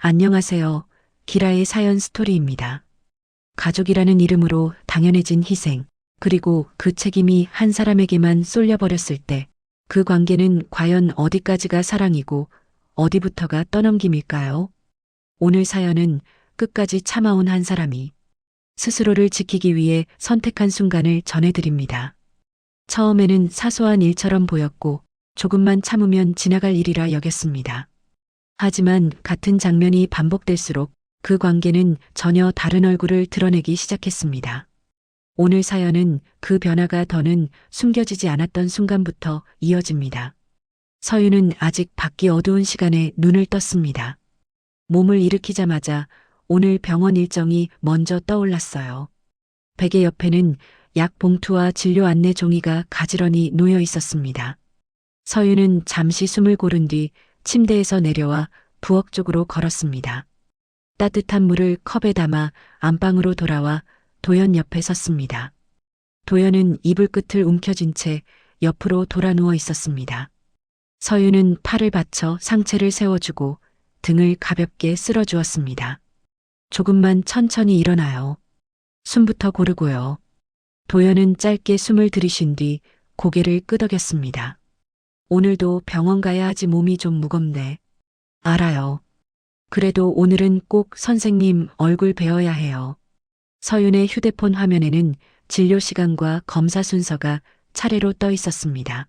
안녕하세요. 기라의 사연 스토리입니다. 가족이라는 이름으로 당연해진 희생, 그리고 그 책임이 한 사람에게만 쏠려버렸을 때 그 관계는 과연 어디까지가 사랑이고 어디부터가 떠넘김일까요? 오늘 사연은 끝까지 참아온 한 사람이 스스로를 지키기 위해 선택한 순간을 전해드립니다. 처음에는 사소한 일처럼 보였고 조금만 참으면 지나갈 일이라 여겼습니다. 하지만 같은 장면이 반복될수록 그 관계는 전혀 다른 얼굴을 드러내기 시작했습니다. 오늘 사연은 그 변화가 더는 숨겨지지 않았던 순간부터 이어집니다. 서윤은 아직 밖이 어두운 시간에 눈을 떴습니다. 몸을 일으키자마자 오늘 병원 일정이 먼저 떠올랐어요. 베개 옆에는 약 봉투와 진료 안내 종이가 가지런히 놓여 있었습니다. 서윤은 잠시 숨을 고른 뒤 침대에서 내려와 부엌 쪽으로 걸었습니다. 따뜻한 물을 컵에 담아 안방으로 돌아와 도연 옆에 섰습니다. 도연은 이불 끝을 움켜쥔 채 옆으로 돌아 누워 있었습니다. 서윤은 팔을 받쳐 상체를 세워주고 등을 가볍게 쓸어주었습니다. 조금만 천천히 일어나요. 숨부터 고르고요. 도연은 짧게 숨을 들이쉰 뒤 고개를 끄덕였습니다. 오늘도 병원 가야 하지. 몸이 좀 무겁네. 알아요. 그래도 오늘은 꼭 선생님 얼굴 뵈어야 해요. 서윤의 휴대폰 화면에는 진료 시간과 검사 순서가 차례로 떠 있었습니다.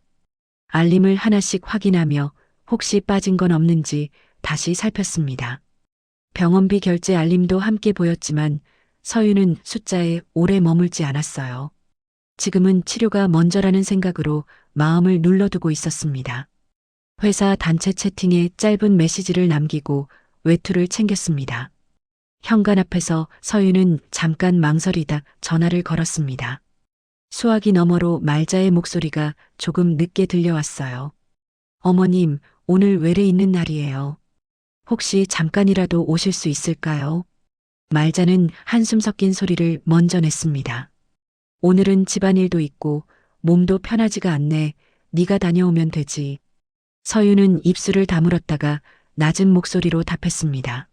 알림을 하나씩 확인하며 혹시 빠진 건 없는지 다시 살폈습니다. 병원비 결제 알림도 함께 보였지만 서윤은 숫자에 오래 머물지 않았어요. 지금은 치료가 먼저라는 생각으로 마음을 눌러두고 있었습니다. 회사 단체 채팅에 짧은 메시지를 남기고 외투를 챙겼습니다. 현관 앞에서 서윤은 잠깐 망설이다 전화를 걸었습니다. 수화기 너머로 말자의 목소리가 조금 늦게 들려왔어요. 어머님, 오늘 외래 있는 날이에요. 혹시 잠깐이라도 오실 수 있을까요? 말자는 한숨 섞인 소리를 먼저 냈습니다. 오늘은 집안일도 있고 몸도 편하지가 않네. 네가 다녀오면 되지. 서윤은 입술을 다물었다가 낮은 목소리로 답했습니다.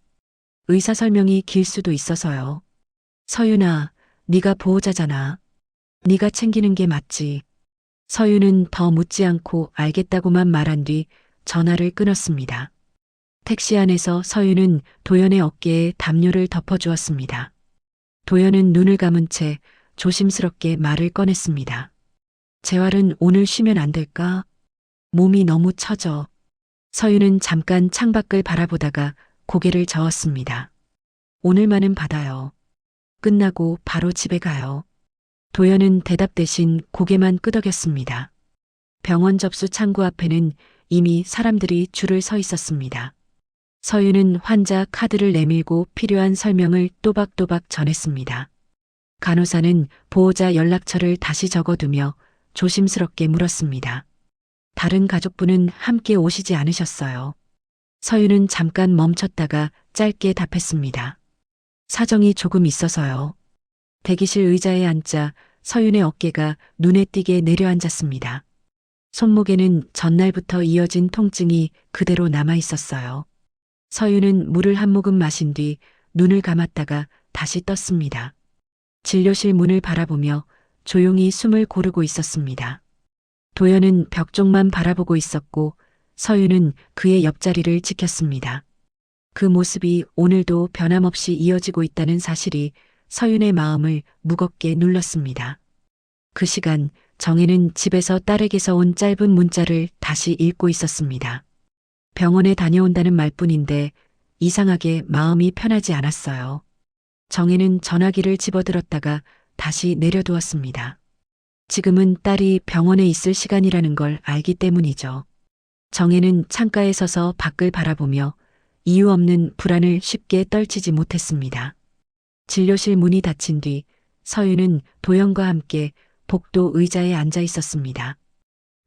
의사 설명이 길 수도 있어서요. 서윤아, 네가 보호자잖아. 네가 챙기는 게 맞지. 서윤은 더 묻지 않고 알겠다고만 말한 뒤 전화를 끊었습니다. 택시 안에서 서윤은 도연의 어깨에 담요를 덮어주었습니다. 도연은 눈을 감은 채 조심스럽게 말을 꺼냈습니다. 재활은 오늘 쉬면 안 될까? 몸이 너무 처져. 서윤은 잠깐 창밖을 바라보다가 고개를 저었습니다. 오늘만은 받아요. 끝나고 바로 집에 가요. 도연은 대답 대신 고개만 끄덕였습니다. 병원 접수 창구 앞에는 이미 사람들이 줄을 서 있었습니다. 서윤은 환자 카드를 내밀고 필요한 설명을 또박또박 전했습니다. 간호사는 보호자 연락처를 다시 적어두며 조심스럽게 물었습니다. 다른 가족분은 함께 오시지 않으셨어요. 서윤은 잠깐 멈췄다가 짧게 답했습니다. 사정이 조금 있어서요. 대기실 의자에 앉자 서윤의 어깨가 눈에 띄게 내려앉았습니다. 손목에는 전날부터 이어진 통증이 그대로 남아 있었어요. 서윤은 물을 한 모금 마신 뒤 눈을 감았다가 다시 떴습니다. 진료실 문을 바라보며 조용히 숨을 고르고 있었습니다. 도연은 벽 쪽만 바라보고 있었고 서윤은 그의 옆자리를 지켰습니다. 그 모습이 오늘도 변함없이 이어지고 있다는 사실이 서윤의 마음을 무겁게 눌렀습니다. 그 시간 정혜는 집에서 딸에게서 온 짧은 문자를 다시 읽고 있었습니다. 병원에 다녀온다는 말뿐인데 이상하게 마음이 편하지 않았어요. 정혜는 전화기를 집어들었다가 다시 내려두었습니다. 지금은 딸이 병원에 있을 시간이라는 걸 알기 때문이죠. 정혜는 창가에 서서 밖을 바라보며 이유 없는 불안을 쉽게 떨치지 못했습니다. 진료실 문이 닫힌 뒤 서윤은 도연과 함께 복도 의자에 앉아 있었습니다.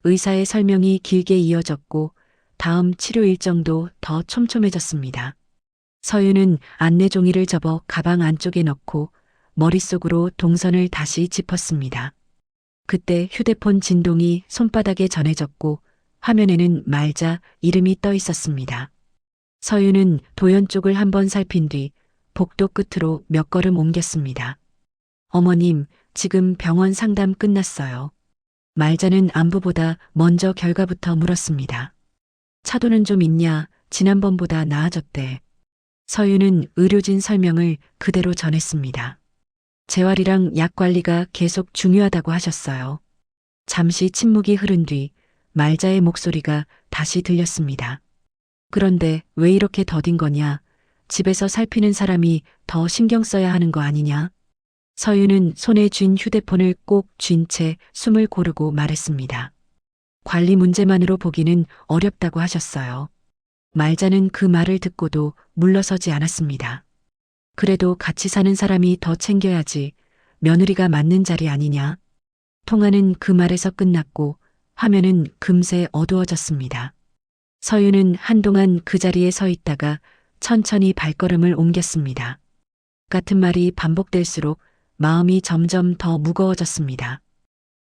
의사의 설명이 길게 이어졌고 다음 치료 일정도 더 촘촘해졌습니다. 서윤은 안내 종이를 접어 가방 안쪽에 넣고 머릿속으로 동선을 다시 짚었습니다. 그때 휴대폰 진동이 손바닥에 전해졌고 화면에는 말자 이름이 떠 있었습니다. 서윤은 도연 쪽을 한번 살핀 뒤 복도 끝으로 몇 걸음 옮겼습니다. 어머님, 지금 병원 상담 끝났어요. 말자는 안부보다 먼저 결과부터 물었습니다. 차도는 좀 있냐? 지난번보다 나아졌대. 서윤은 의료진 설명을 그대로 전했습니다. 재활이랑 약 관리가 계속 중요하다고 하셨어요. 잠시 침묵이 흐른 뒤 말자의 목소리가 다시 들렸습니다. 그런데 왜 이렇게 더딘 거냐? 집에서 살피는 사람이 더 신경 써야 하는 거 아니냐? 서윤은 손에 쥔 휴대폰을 꼭 쥔 채 숨을 고르고 말했습니다. 관리 문제만으로 보기는 어렵다고 하셨어요. 말자는 그 말을 듣고도 물러서지 않았습니다. 그래도 같이 사는 사람이 더 챙겨야지. 며느리가 맞는 자리 아니냐? 통화는 그 말에서 끝났고 화면은 금세 어두워졌습니다. 서윤은 한동안 그 자리에 서 있다가 천천히 발걸음을 옮겼습니다. 같은 말이 반복될수록 마음이 점점 더 무거워졌습니다.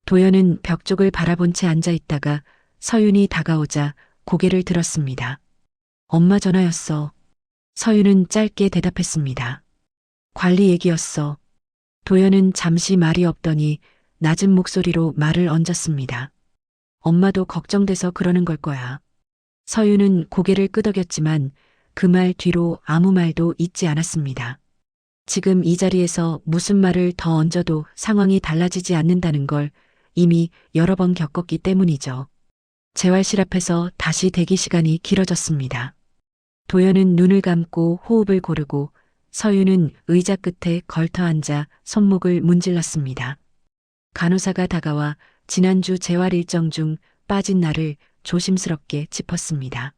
도연은 벽 쪽을 바라본 채 앉아 있다가 서윤이 다가오자 고개를 들었습니다. 엄마 전화였어. 서윤은 짧게 대답했습니다. 관리 얘기였어. 도연은 잠시 말이 없더니 낮은 목소리로 말을 얹었습니다. 엄마도 걱정돼서 그러는 걸 거야. 서윤은 고개를 끄덕였지만 그 말 뒤로 아무 말도 잇지 않았습니다. 지금 이 자리에서 무슨 말을 더 얹어도 상황이 달라지지 않는다는 걸 이미 여러 번 겪었기 때문이죠. 재활실 앞에서 다시 대기 시간이 길어졌습니다. 도연은 눈을 감고 호흡을 고르고 서윤은 의자 끝에 걸터 앉아 손목을 문질렀습니다. 간호사가 다가와 지난주 재활 일정 중 빠진 날을 조심스럽게 짚었습니다.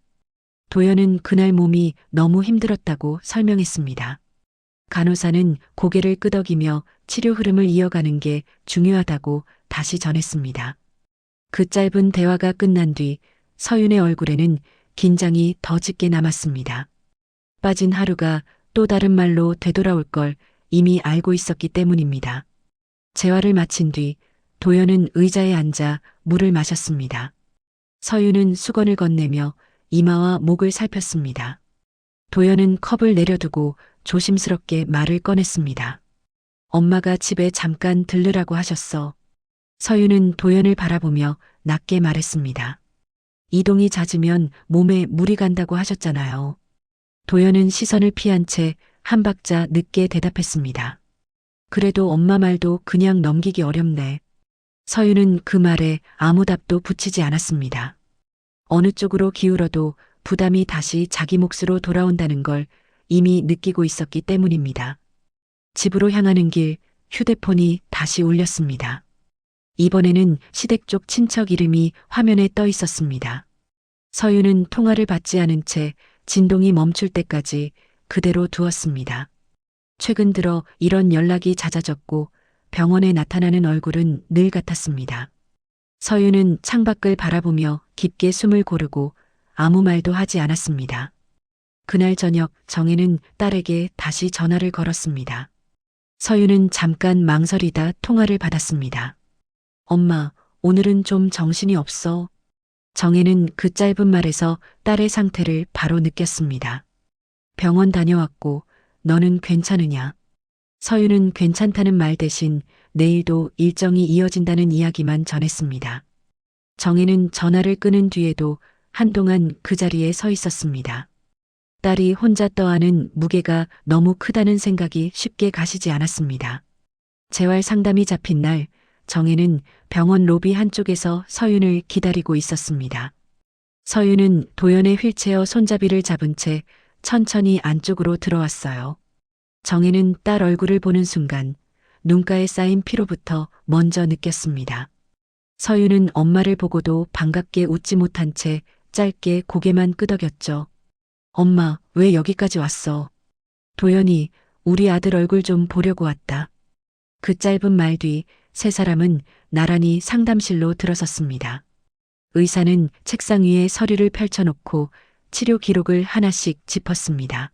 도연은 그날 몸이 너무 힘들었다고 설명했습니다. 간호사는 고개를 끄덕이며 치료 흐름을 이어가는 게 중요하다고 다시 전했습니다. 그 짧은 대화가 끝난 뒤 서윤의 얼굴에는 긴장이 더 짙게 남았습니다. 빠진 하루가 또 다른 말로 되돌아올 걸 이미 알고 있었기 때문입니다. 재활을 마친 뒤 도연은 의자에 앉아 물을 마셨습니다. 서윤은 수건을 건네며 이마와 목을 살폈습니다. 도연은 컵을 내려두고 조심스럽게 말을 꺼냈습니다. 엄마가 집에 잠깐 들르라고 하셨어. 서윤은 도연을 바라보며 낮게 말했습니다. 이동이 잦으면 몸에 무리 간다고 하셨잖아요. 도연은 시선을 피한 채 한 박자 늦게 대답했습니다. 그래도 엄마 말도 그냥 넘기기 어렵네. 서윤은 그 말에 아무 답도 붙이지 않았습니다. 어느 쪽으로 기울어도 부담이 다시 자기 몫으로 돌아온다는 걸 이미 느끼고 있었기 때문입니다. 집으로 향하는 길 휴대폰이 다시 울렸습니다. 이번에는 시댁 쪽 친척 이름이 화면에 떠 있었습니다. 서윤은 통화를 받지 않은 채 진동이 멈출 때까지 그대로 두었습니다. 최근 들어 이런 연락이 잦아졌고 병원에 나타나는 얼굴은 늘 같았습니다. 서윤은 창밖을 바라보며 깊게 숨을 고르고 아무 말도 하지 않았습니다. 그날 저녁 정혜는 딸에게 다시 전화를 걸었습니다. 서윤은 잠깐 망설이다 통화를 받았습니다. 엄마, 오늘은 좀 정신이 없어. 정혜는 그 짧은 말에서 딸의 상태를 바로 느꼈습니다. 병원 다녀왔고 너는 괜찮으냐? 서윤은 괜찮다는 말 대신 내일도 일정이 이어진다는 이야기만 전했습니다. 정혜는 전화를 끊은 뒤에도 한동안 그 자리에 서 있었습니다. 딸이 혼자 떠안은 무게가 너무 크다는 생각이 쉽게 가시지 않았습니다. 재활 상담이 잡힌 날 정혜는 병원 로비 한쪽에서 서윤을 기다리고 있었습니다. 서윤은 도연의 휠체어 손잡이를 잡은 채 천천히 안쪽으로 들어왔어요. 정혜는 딸 얼굴을 보는 순간 눈가에 쌓인 피로부터 먼저 느꼈습니다. 서윤은 엄마를 보고도 반갑게 웃지 못한 채 짧게 고개만 끄덕였죠. 엄마, 왜 여기까지 왔어? 도연이 우리 아들 얼굴 좀 보려고 왔다. 그 짧은 말 뒤 세 사람은 나란히 상담실로 들어섰습니다. 의사는 책상 위에 서류를 펼쳐놓고 치료 기록을 하나씩 짚었습니다.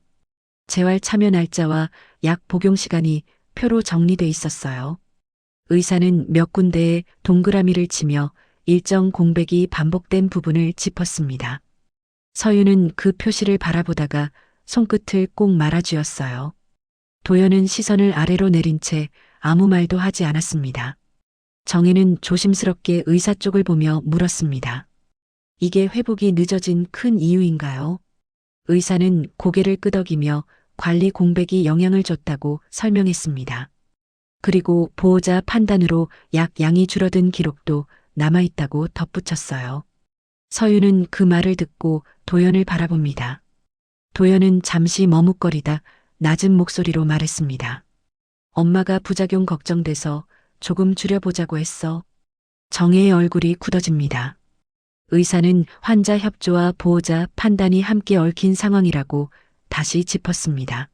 재활 참여 날짜와 약 복용 시간이 표로 정리돼 있었어요. 의사는 몇 군데에 동그라미를 치며 일정 공백이 반복된 부분을 짚었습니다. 서유는 그 표시를 바라보다가 손끝을 꼭 말아쥐었어요. 도연은 시선을 아래로 내린 채 아무 말도 하지 않았습니다. 정혜는 조심스럽게 의사 쪽을 보며 물었습니다. 이게 회복이 늦어진 큰 이유인가요? 의사는 고개를 끄덕이며 관리 공백이 영향을 줬다고 설명했습니다. 그리고 보호자 판단으로 약 양이 줄어든 기록도 남아있다고 덧붙였어요. 서유는 그 말을 듣고 도연을 바라봅니다. 도연은 잠시 머뭇거리다 낮은 목소리로 말했습니다. 엄마가 부작용 걱정돼서 조금 줄여보자고 했어. 정혜의 얼굴이 굳어집니다. 의사는 환자 협조와 보호자 판단이 함께 얽힌 상황이라고 다시 짚었습니다.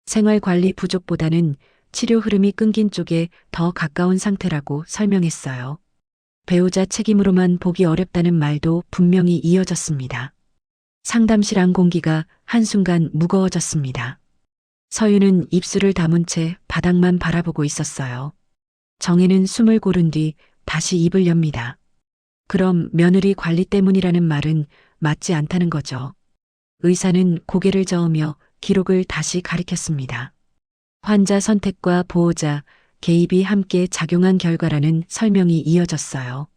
생활관리 부족보다는 치료 흐름이 끊긴 쪽에 더 가까운 상태라고 설명했어요. 배우자 책임으로만 보기 어렵다는 말도 분명히 이어졌습니다. 상담실 안 공기가 한순간 무거워졌습니다. 서유는 입술을 다문 채 바닥만 바라보고 있었어요. 정혜는 숨을 고른 뒤 다시 입을 엽니다. 그럼 며느리 관리 때문이라는 말은 맞지 않다는 거죠. 의사는 고개를 저으며 기록을 다시 가리켰습니다. 환자 선택과 보호자, 개입이 함께 작용한 결과라는 설명이 이어졌어요.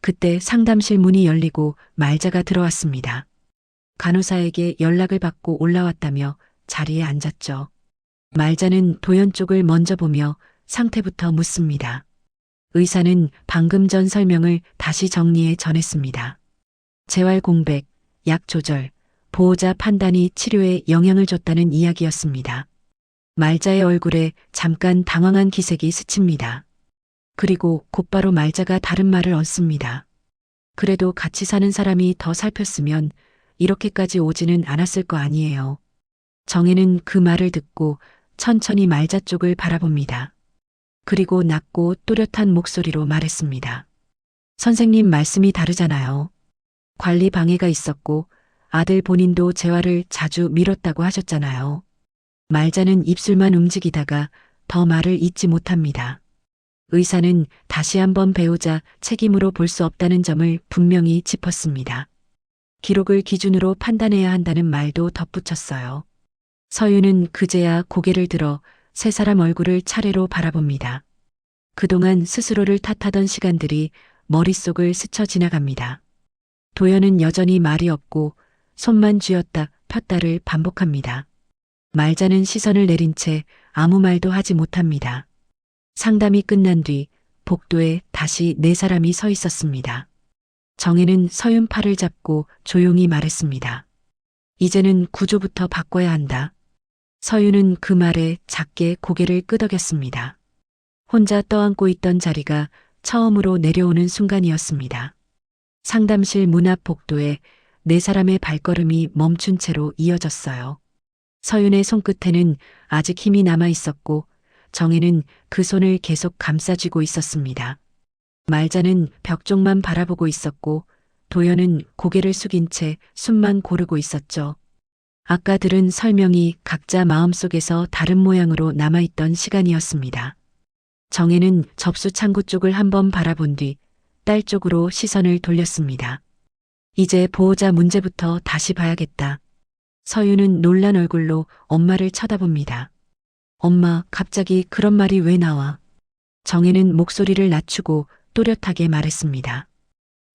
그때 상담실 문이 열리고 말자가 들어왔습니다. 간호사에게 연락을 받고 올라왔다며 자리에 앉았죠. 말자는 도연 쪽을 먼저 보며 상태부터 묻습니다. 의사는 방금 전 설명을 다시 정리해 전했습니다. 재활 공백, 약 조절, 보호자 판단이 치료에 영향을 줬다는 이야기였습니다. 말자의 얼굴에 잠깐 당황한 기색이 스칩니다. 그리고 곧바로 말자가 다른 말을 얹습니다. 그래도 같이 사는 사람이 더 살폈으면 이렇게까지 오지는 않았을 거 아니에요. 정혜는 그 말을 듣고 천천히 말자 쪽을 바라봅니다. 그리고 낮고 또렷한 목소리로 말했습니다. 선생님 말씀이 다르잖아요. 관리 방해가 있었고 아들 본인도 재활을 자주 미뤘다고 하셨잖아요. 말자는 입술만 움직이다가 더 말을 잇지 못합니다. 의사는 다시 한번 배우자 책임으로 볼 수 없다는 점을 분명히 짚었습니다. 기록을 기준으로 판단해야 한다는 말도 덧붙였어요. 서유는 그제야 고개를 들어 세 사람 얼굴을 차례로 바라봅니다. 그동안 스스로를 탓하던 시간들이 머릿속을 스쳐 지나갑니다. 도연은 여전히 말이 없고 손만 쥐었다 폈다를 반복합니다. 말자는 시선을 내린 채 아무 말도 하지 못합니다. 상담이 끝난 뒤 복도에 다시 네 사람이 서 있었습니다. 정혜는 서윤 팔을 잡고 조용히 말했습니다. 이제는 구조부터 바꿔야 한다. 서윤은 그 말에 작게 고개를 끄덕였습니다. 혼자 떠안고 있던 자리가 처음으로 내려오는 순간이었습니다. 상담실 문 앞 복도에 네 사람의 발걸음이 멈춘 채로 이어졌어요. 서윤의 손끝에는 아직 힘이 남아 있었고 정혜는 그 손을 계속 감싸쥐고 있었습니다. 말자는 벽 쪽만 바라보고 있었고 도연은 고개를 숙인 채 숨만 고르고 있었죠. 아까 들은 설명이 각자 마음속에서 다른 모양으로 남아있던 시간이었습니다. 정혜는 접수 창구 쪽을 한번 바라본 뒤 딸 쪽으로 시선을 돌렸습니다. 이제 보호자 문제부터 다시 봐야겠다. 서유는 놀란 얼굴로 엄마를 쳐다봅니다. 엄마, 갑자기 그런 말이 왜 나와? 정혜는 목소리를 낮추고 또렷하게 말했습니다.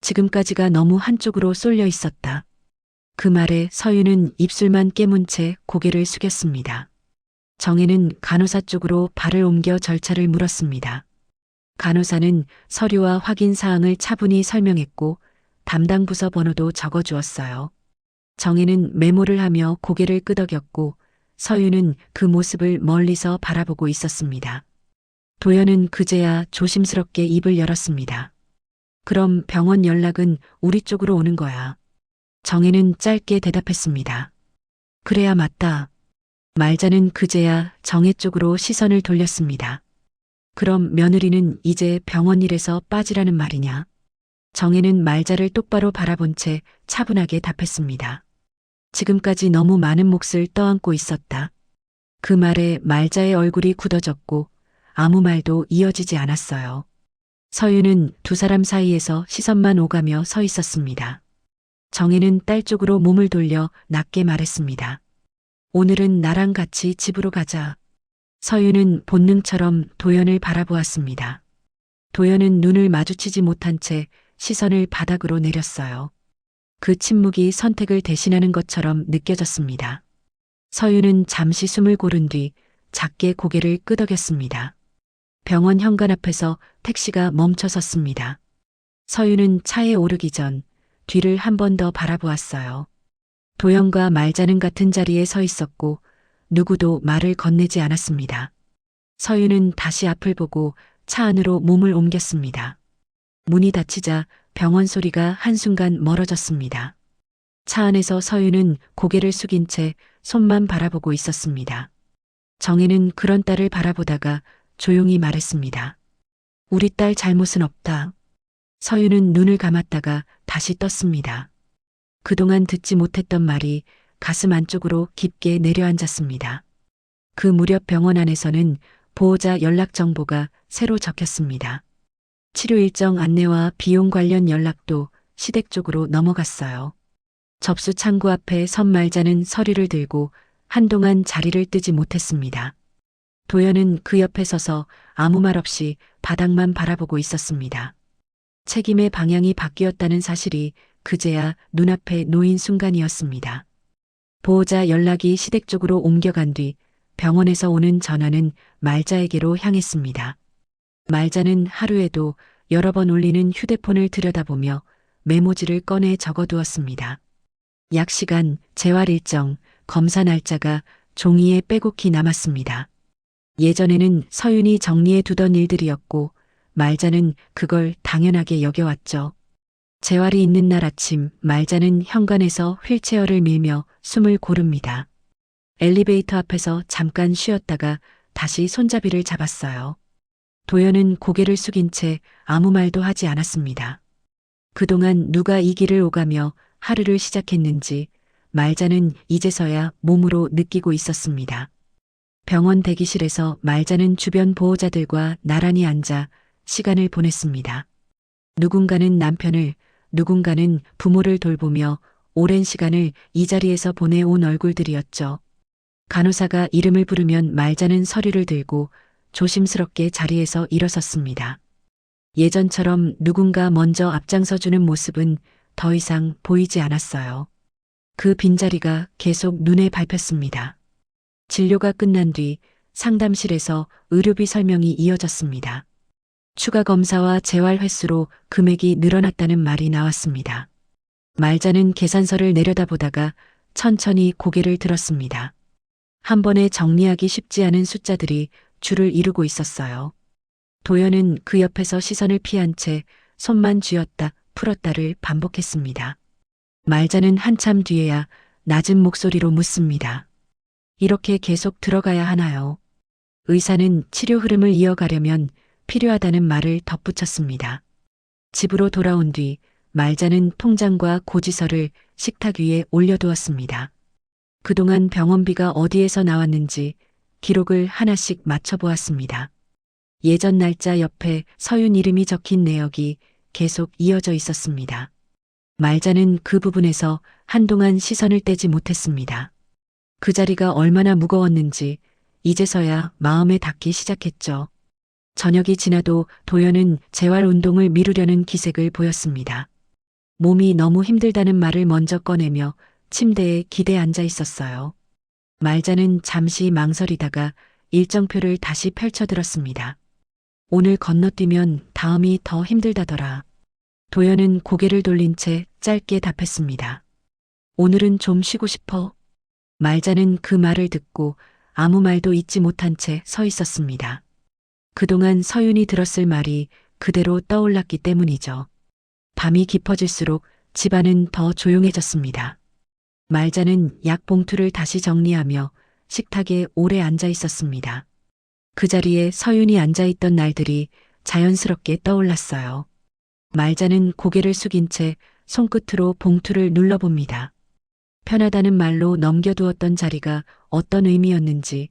지금까지가 너무 한쪽으로 쏠려 있었다. 그 말에 서유는 입술만 깨문 채 고개를 숙였습니다. 정혜는 간호사 쪽으로 발을 옮겨 절차를 물었습니다. 간호사는 서류와 확인 사항을 차분히 설명했고 담당 부서 번호도 적어주었어요. 정혜는 메모를 하며 고개를 끄덕였고 서유는 그 모습을 멀리서 바라보고 있었습니다. 도연은 그제야 조심스럽게 입을 열었습니다. 그럼 병원 연락은 우리 쪽으로 오는 거야. 정혜는 짧게 대답했습니다. 그래야 맞다. 말자는 그제야 정혜 쪽으로 시선을 돌렸습니다. 그럼 며느리는 이제 병원 일에서 빠지라는 말이냐? 정혜는 말자를 똑바로 바라본 채 차분하게 답했습니다. 지금까지 너무 많은 몫을 떠안고 있었다. 그 말에 말자의 얼굴이 굳어졌고 아무 말도 이어지지 않았어요. 서유는 두 사람 사이에서 시선만 오가며 서 있었습니다. 정혜는 딸 쪽으로 몸을 돌려 낮게 말했습니다. 오늘은 나랑 같이 집으로 가자. 서윤은 본능처럼 도연을 바라보았습니다. 도연은 눈을 마주치지 못한 채 시선을 바닥으로 내렸어요. 그 침묵이 선택을 대신하는 것처럼 느껴졌습니다. 서윤은 잠시 숨을 고른 뒤 작게 고개를 끄덕였습니다. 병원 현관 앞에서 택시가 멈춰 섰습니다. 서윤은 차에 오르기 전 뒤를 한 번 더 바라보았어요. 도연과 말자는 같은 자리에 서 있었고 누구도 말을 건네지 않았습니다. 서윤은 다시 앞을 보고 차 안으로 몸을 옮겼습니다. 문이 닫히자 병원 소리가 한순간 멀어졌습니다. 차 안에서 서윤은 고개를 숙인 채 손만 바라보고 있었습니다. 정혜는 그런 딸을 바라보다가 조용히 말했습니다. 우리 딸 잘못은 없다. 서윤은 눈을 감았다가 다시 떴습니다. 그동안 듣지 못했던 말이 가슴 안쪽으로 깊게 내려앉았습니다. 그 무렵 병원 안에서는 보호자 연락 정보가 새로 적혔습니다. 치료 일정 안내와 비용 관련 연락도 시댁 쪽으로 넘어갔어요. 접수 창구 앞에 선 말자는 서류를 들고 한동안 자리를 뜨지 못했습니다. 도연은 그 옆에 서서 아무 말 없이 바닥만 바라보고 있었습니다. 책임의 방향이 바뀌었다는 사실이 그제야 눈앞에 놓인 순간이었습니다. 보호자 연락이 시댁 쪽으로 옮겨간 뒤 병원에서 오는 전화는 말자에게로 향했습니다. 말자는 하루에도 여러 번 울리는 휴대폰을 들여다보며 메모지를 꺼내 적어두었습니다. 약 시간, 재활 일정, 검사 날짜가 종이에 빼곡히 남았습니다. 예전에는 서윤이 정리해 두던 일들이었고 말자는 그걸 당연하게 여겨왔죠. 재활이 있는 날 아침 말자는 현관에서 휠체어를 밀며 숨을 고릅니다. 엘리베이터 앞에서 잠깐 쉬었다가 다시 손잡이를 잡았어요. 도연은 고개를 숙인 채 아무 말도 하지 않았습니다. 그동안 누가 이 길을 오가며 하루를 시작했는지 말자는 이제서야 몸으로 느끼고 있었습니다. 병원 대기실에서 말자는 주변 보호자들과 나란히 앉아 시간을 보냈습니다. 누군가는 남편을, 누군가는 부모를 돌보며 오랜 시간을 이 자리에서 보내온 얼굴들이었죠. 간호사가 이름을 부르면 말자는 서류를 들고 조심스럽게 자리에서 일어섰습니다. 예전처럼 누군가 먼저 앞장서주는 모습은 더 이상 보이지 않았어요. 그 빈자리가 계속 눈에 밟혔습니다. 진료가 끝난 뒤 상담실에서 의료비 설명이 이어졌습니다. 추가 검사와 재활 횟수로 금액이 늘어났다는 말이 나왔습니다. 말자는 계산서를 내려다보다가 천천히 고개를 들었습니다. 한 번에 정리하기 쉽지 않은 숫자들이 줄을 이루고 있었어요. 도연은 그 옆에서 시선을 피한 채 손만 쥐었다 풀었다를 반복했습니다. 말자는 한참 뒤에야 낮은 목소리로 묻습니다. 이렇게 계속 들어가야 하나요? 의사는 치료 흐름을 이어가려면 필요하다는 말을 덧붙였습니다. 집으로 돌아온 뒤 말자는 통장과 고지서를 식탁 위에 올려두었습니다. 그동안 병원비가 어디에서 나왔는지 기록을 하나씩 맞춰보았습니다. 예전 날짜 옆에 서윤 이름이 적힌 내역이 계속 이어져 있었습니다. 말자는 그 부분에서 한동안 시선을 떼지 못했습니다. 그 자리가 얼마나 무거웠는지 이제서야 마음에 닿기 시작했죠. 저녁이 지나도 도연은 재활 운동을 미루려는 기색을 보였습니다. 몸이 너무 힘들다는 말을 먼저 꺼내며 침대에 기대 앉아 있었어요. 말자는 잠시 망설이다가 일정표를 다시 펼쳐들었습니다. 오늘 건너뛰면 다음이 더 힘들다더라. 도연은 고개를 돌린 채 짧게 답했습니다. 오늘은 좀 쉬고 싶어. 말자는 그 말을 듣고 아무 말도 잊지 못한 채 서 있었습니다. 그동안 서윤이 들었을 말이 그대로 떠올랐기 때문이죠. 밤이 깊어질수록 집안은 더 조용해졌습니다. 말자는 약 봉투를 다시 정리하며 식탁에 오래 앉아 있었습니다. 그 자리에 서윤이 앉아있던 날들이 자연스럽게 떠올랐어요. 말자는 고개를 숙인 채 손끝으로 봉투를 눌러봅니다. 편하다는 말로 넘겨두었던 자리가 어떤 의미였는지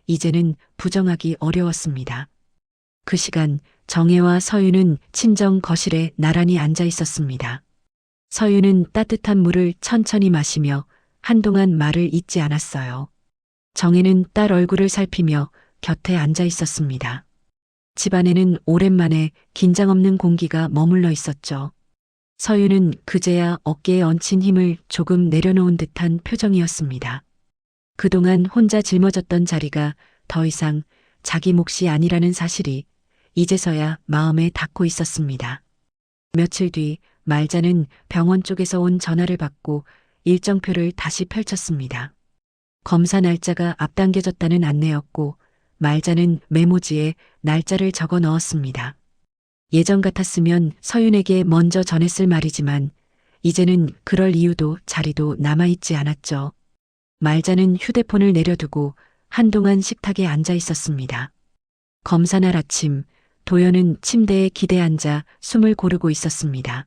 이제는 부정하기 어려웠습니다. 그 시간 정혜와 서윤은 친정 거실에 나란히 앉아 있었습니다. 서윤은 따뜻한 물을 천천히 마시며 한동안 말을 잇지 않았어요. 정혜는 딸 얼굴을 살피며 곁에 앉아 있었습니다. 집안에는 오랜만에 긴장 없는 공기가 머물러 있었죠. 서윤은 그제야 어깨에 얹힌 힘을 조금 내려놓은 듯한 표정이었습니다. 그동안 혼자 짊어졌던 자리가 더 이상 자기 몫이 아니라는 사실이 이제서야 마음에 닿고 있었습니다. 며칠 뒤 말자는 병원 쪽에서 온 전화를 받고 일정표를 다시 펼쳤습니다. 검사 날짜가 앞당겨졌다는 안내였고 말자는 메모지에 날짜를 적어 넣었습니다. 예전 같았으면 서윤에게 먼저 전했을 말이지만 이제는 그럴 이유도 자리도 남아있지 않았죠. 말자는 휴대폰을 내려두고 한동안 식탁에 앉아 있었습니다. 검사날 아침, 도연은 침대에 기대 앉아 숨을 고르고 있었습니다.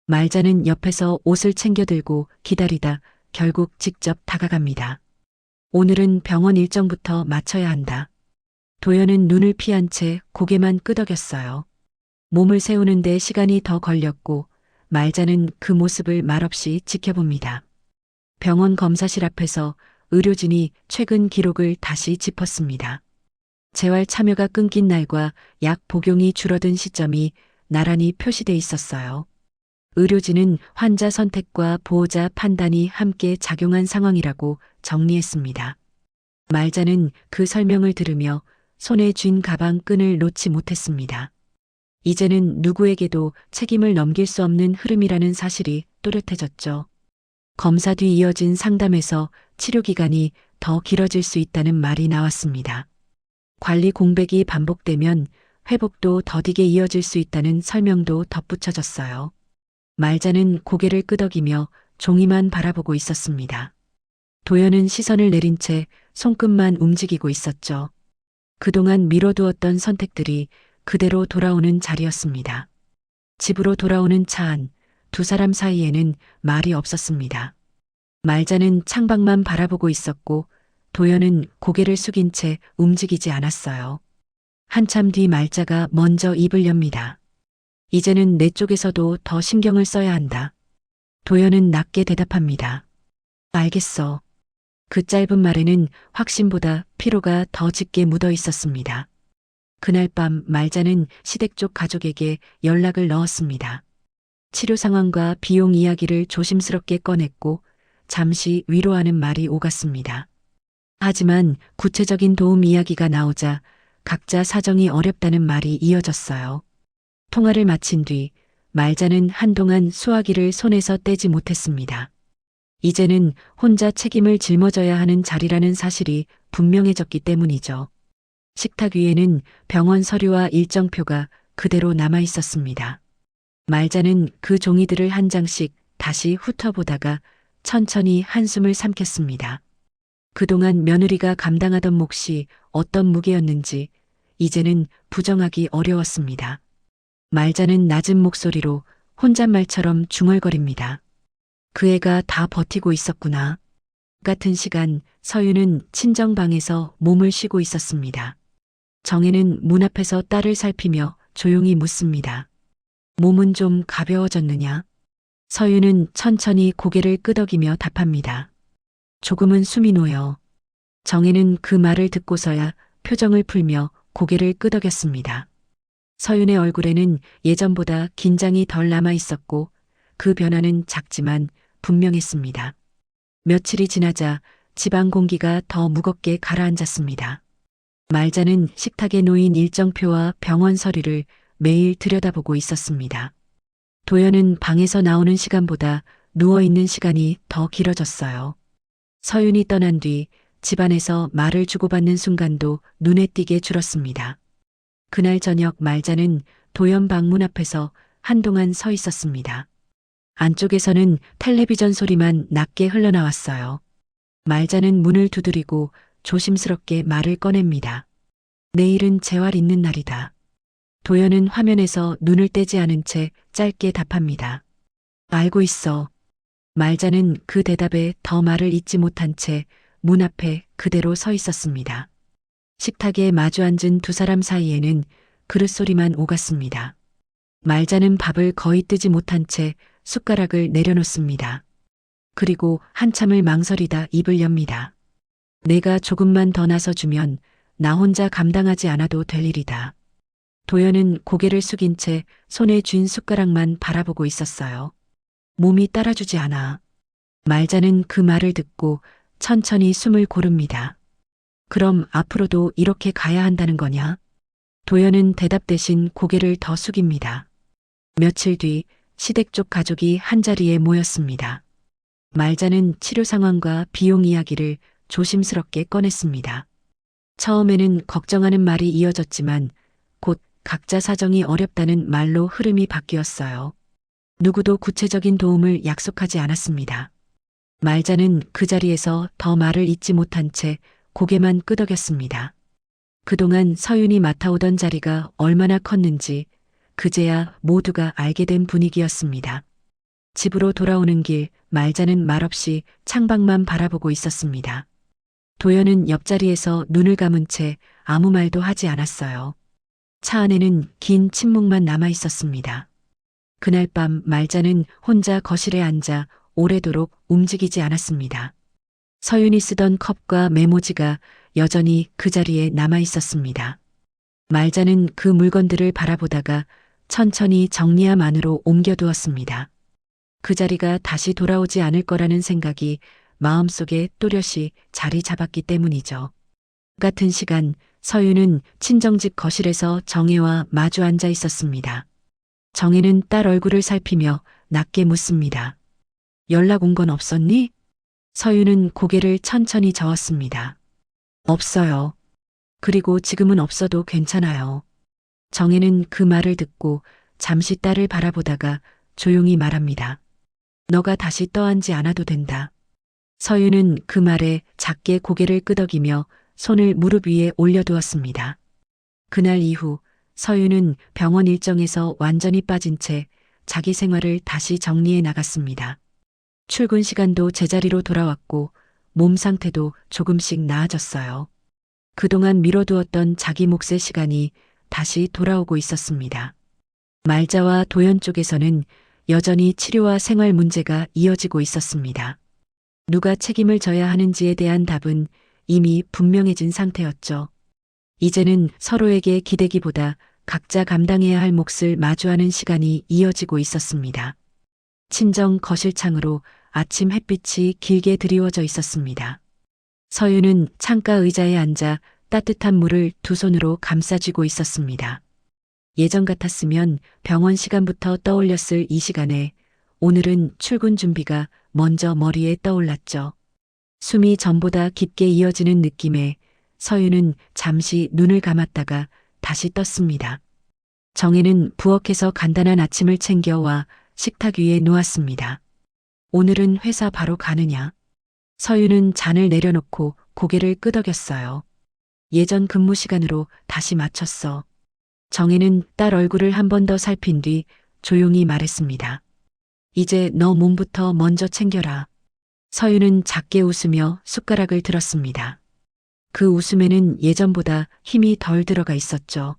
말자는 옆에서 옷을 챙겨 들고 기다리다 결국 직접 다가갑니다. 오늘은 병원 일정부터 맞춰야 한다. 도연은 눈을 피한 채 고개만 끄덕였어요. 몸을 세우는데 시간이 더 걸렸고 말자는 그 모습을 말없이 지켜봅니다. 병원 검사실 앞에서 의료진이 최근 기록을 다시 짚었습니다. 재활 참여가 끊긴 날과 약 복용이 줄어든 시점이 나란히 표시돼 있었어요. 의료진은 환자 선택과 보호자 판단이 함께 작용한 상황이라고 정리했습니다. 말자는 그 설명을 들으며 손에 쥔 가방 끈을 놓지 못했습니다. 이제는 누구에게도 책임을 넘길 수 없는 흐름이라는 사실이 또렷해졌죠. 검사 뒤 이어진 상담에서 치료 기간이 더 길어질 수 있다는 말이 나왔습니다. 관리 공백이 반복되면 회복도 더디게 이어질 수 있다는 설명도 덧붙여졌어요. 말자는 고개를 끄덕이며 종이만 바라보고 있었습니다. 도연은 시선을 내린 채 손끝만 움직이고 있었죠. 그동안 미뤄두었던 선택들이 그대로 돌아오는 자리였습니다. 집으로 돌아오는 차 안, 두 사람 사이에는 말이 없었습니다. 말자는 창밖만 바라보고 있었고 도연은 고개를 숙인 채 움직이지 않았어요. 한참 뒤 말자가 먼저 입을 엽니다. 이제는 내 쪽에서도 더 신경을 써야 한다. 도연은 낮게 대답합니다. 알겠어. 그 짧은 말에는 확신보다 피로가 더 짙게 묻어 있었습니다. 그날 밤 말자는 시댁 쪽 가족에게 연락을 넣었습니다. 치료 상황과 비용 이야기를 조심스럽게 꺼냈고 잠시 위로하는 말이 오갔습니다. 하지만 구체적인 도움 이야기가 나오자 각자 사정이 어렵다는 말이 이어졌어요. 통화를 마친 뒤 말자는 한동안 수화기를 손에서 떼지 못했습니다. 이제는 혼자 책임을 짊어져야 하는 자리라는 사실이 분명해졌기 때문이죠. 식탁 위에는 병원 서류와 일정표가 그대로 남아 있었습니다. 말자는 그 종이들을 한 장씩 다시 훑어보다가 천천히 한숨을 삼켰습니다. 그동안 며느리가 감당하던 몫이 어떤 무게였는지 이제는 부정하기 어려웠습니다. 말자는 낮은 목소리로 혼잣말처럼 중얼거립니다. 그 애가 다 버티고 있었구나. 같은 시간 서윤은 친정방에서 몸을 쉬고 있었습니다. 정혜는 문 앞에서 딸을 살피며 조용히 묻습니다. 몸은 좀 가벼워졌느냐? 서윤은 천천히 고개를 끄덕이며 답합니다. 조금은 숨이 놓여. 정혜는 그 말을 듣고서야 표정을 풀며 고개를 끄덕였습니다. 서윤의 얼굴에는 예전보다 긴장이 덜 남아 있었고 그 변화는 작지만 분명했습니다. 며칠이 지나자 집안 공기가 더 무겁게 가라앉았습니다. 말자는 식탁에 놓인 일정표와 병원 서류를 매일 들여다보고 있었습니다. 도연은 방에서 나오는 시간보다 누워있는 시간이 더 길어졌어요. 서윤이 떠난 뒤 집안에서 말을 주고받는 순간도 눈에 띄게 줄었습니다. 그날 저녁 말자는 도연 방문 앞에서 한동안 서 있었습니다. 안쪽에서는 텔레비전 소리만 낮게 흘러나왔어요. 말자는 문을 두드리고 조심스럽게 말을 꺼냅니다. 내일은 재활 있는 날이다. 도연은 화면에서 눈을 떼지 않은 채 짧게 답합니다. 알고 있어. 말자는 그 대답에 더 말을 잇지 못한 채 문 앞에 그대로 서 있었습니다. 식탁에 마주 앉은 두 사람 사이에는 그릇 소리만 오갔습니다. 말자는 밥을 거의 뜨지 못한 채 숟가락을 내려놓습니다. 그리고 한참을 망설이다 입을 엽니다. 내가 조금만 더 나서주면 나 혼자 감당하지 않아도 될 일이다. 도연은 고개를 숙인 채 손에 쥔 숟가락만 바라보고 있었어요. 몸이 따라주지 않아. 말자는 그 말을 듣고 천천히 숨을 고릅니다. 그럼 앞으로도 이렇게 가야 한다는 거냐? 도연은 대답 대신 고개를 더 숙입니다. 며칠 뒤 시댁 쪽 가족이 한자리에 모였습니다. 말자는 치료 상황과 비용 이야기를 조심스럽게 꺼냈습니다. 처음에는 걱정하는 말이 이어졌지만 곧 각자 사정이 어렵다는 말로 흐름이 바뀌었어요. 누구도 구체적인 도움을 약속하지 않았습니다. 말자는 그 자리에서 더 말을 잇지 못한 채 고개만 끄덕였습니다. 그동안 서윤이 맡아오던 자리가 얼마나 컸는지 그제야 모두가 알게 된 분위기였습니다. 집으로 돌아오는 길 말자는 말없이 창밖만 바라보고 있었습니다. 도연은 옆자리에서 눈을 감은 채 아무 말도 하지 않았어요. 차 안에는 긴 침묵만 남아 있었습니다. 그날 밤 말자는 혼자 거실에 앉아 오래도록 움직이지 않았습니다. 서윤이 쓰던 컵과 메모지가 여전히 그 자리에 남아 있었습니다. 말자는 그 물건들을 바라보다가 천천히 정리함 안으로 옮겨두었습니다. 그 자리가 다시 돌아오지 않을 거라는 생각이 마음속에 또렷이 자리 잡았기 때문이죠. 같은 시간 서윤은 친정집 거실에서 정혜와 마주 앉아 있었습니다. 정혜는 딸 얼굴을 살피며 낮게 묻습니다. 연락 온 건 없었니? 서윤은 고개를 천천히 저었습니다. 없어요. 그리고 지금은 없어도 괜찮아요. 정혜는 그 말을 듣고 잠시 딸을 바라보다가 조용히 말합니다. 너가 다시 떠안지 않아도 된다. 서윤은 그 말에 작게 고개를 끄덕이며 손을 무릎 위에 올려두었습니다. 그날 이후 서윤은 병원 일정에서 완전히 빠진 채 자기 생활을 다시 정리해 나갔습니다. 출근 시간도 제자리로 돌아왔고 몸 상태도 조금씩 나아졌어요. 그동안 미뤄두었던 자기 몫의 시간이 다시 돌아오고 있었습니다. 말자와 도연 쪽에서는 여전히 치료와 생활 문제가 이어지고 있었습니다. 누가 책임을 져야 하는지에 대한 답은 이미 분명해진 상태였죠. 이제는 서로에게 기대기보다 각자 감당해야 할 몫을 마주하는 시간이 이어지고 있었습니다. 친정 거실창으로 아침 햇빛이 길게 드리워져 있었습니다. 서윤은 창가 의자에 앉아 따뜻한 물을 두 손으로 감싸쥐고 있었습니다. 예전 같았으면 병원 시간부터 떠올렸을 이 시간에 오늘은 출근 준비가 먼저 머리에 떠올랐죠. 숨이 전보다 깊게 이어지는 느낌에 서윤은 잠시 눈을 감았다가 다시 떴습니다. 정혜는 부엌에서 간단한 아침을 챙겨와 식탁 위에 놓았습니다. 오늘은 회사 바로 가느냐? 서윤은 잔을 내려놓고 고개를 끄덕였어요. 예전 근무 시간으로 다시 맞췄어. 정혜는 딸 얼굴을 한 번 더 살핀 뒤 조용히 말했습니다. 이제 너 몸부터 먼저 챙겨라. 서윤은 작게 웃으며 숟가락을 들었습니다. 그 웃음에는 예전보다 힘이 덜 들어가 있었죠.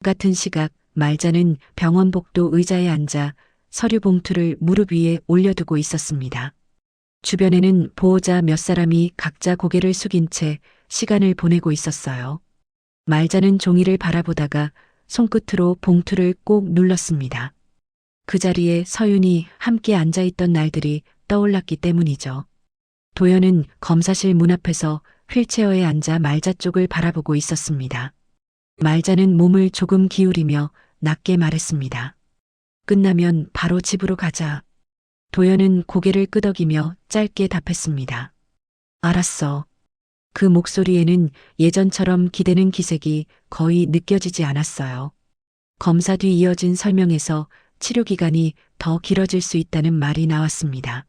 같은 시각 말자는 병원 복도 의자에 앉아 서류 봉투를 무릎 위에 올려두고 있었습니다. 주변에는 보호자 몇 사람이 각자 고개를 숙인 채 시간을 보내고 있었어요. 말자는 종이를 바라보다가 손끝으로 봉투를 꼭 눌렀습니다. 그 자리에 서윤이 함께 앉아있던 날들이 떠올랐기 때문이죠. 도연은 검사실 문 앞에서 휠체어에 앉아 말자 쪽을 바라보고 있었습니다. 말자는 몸을 조금 기울이며 낮게 말했습니다. 끝나면 바로 집으로 가자. 도연은 고개를 끄덕이며 짧게 답했습니다. 알았어. 그 목소리에는 예전처럼 기대는 기색이 거의 느껴지지 않았어요. 검사 뒤 이어진 설명에서 치료 기간이 더 길어질 수 있다는 말이 나왔습니다.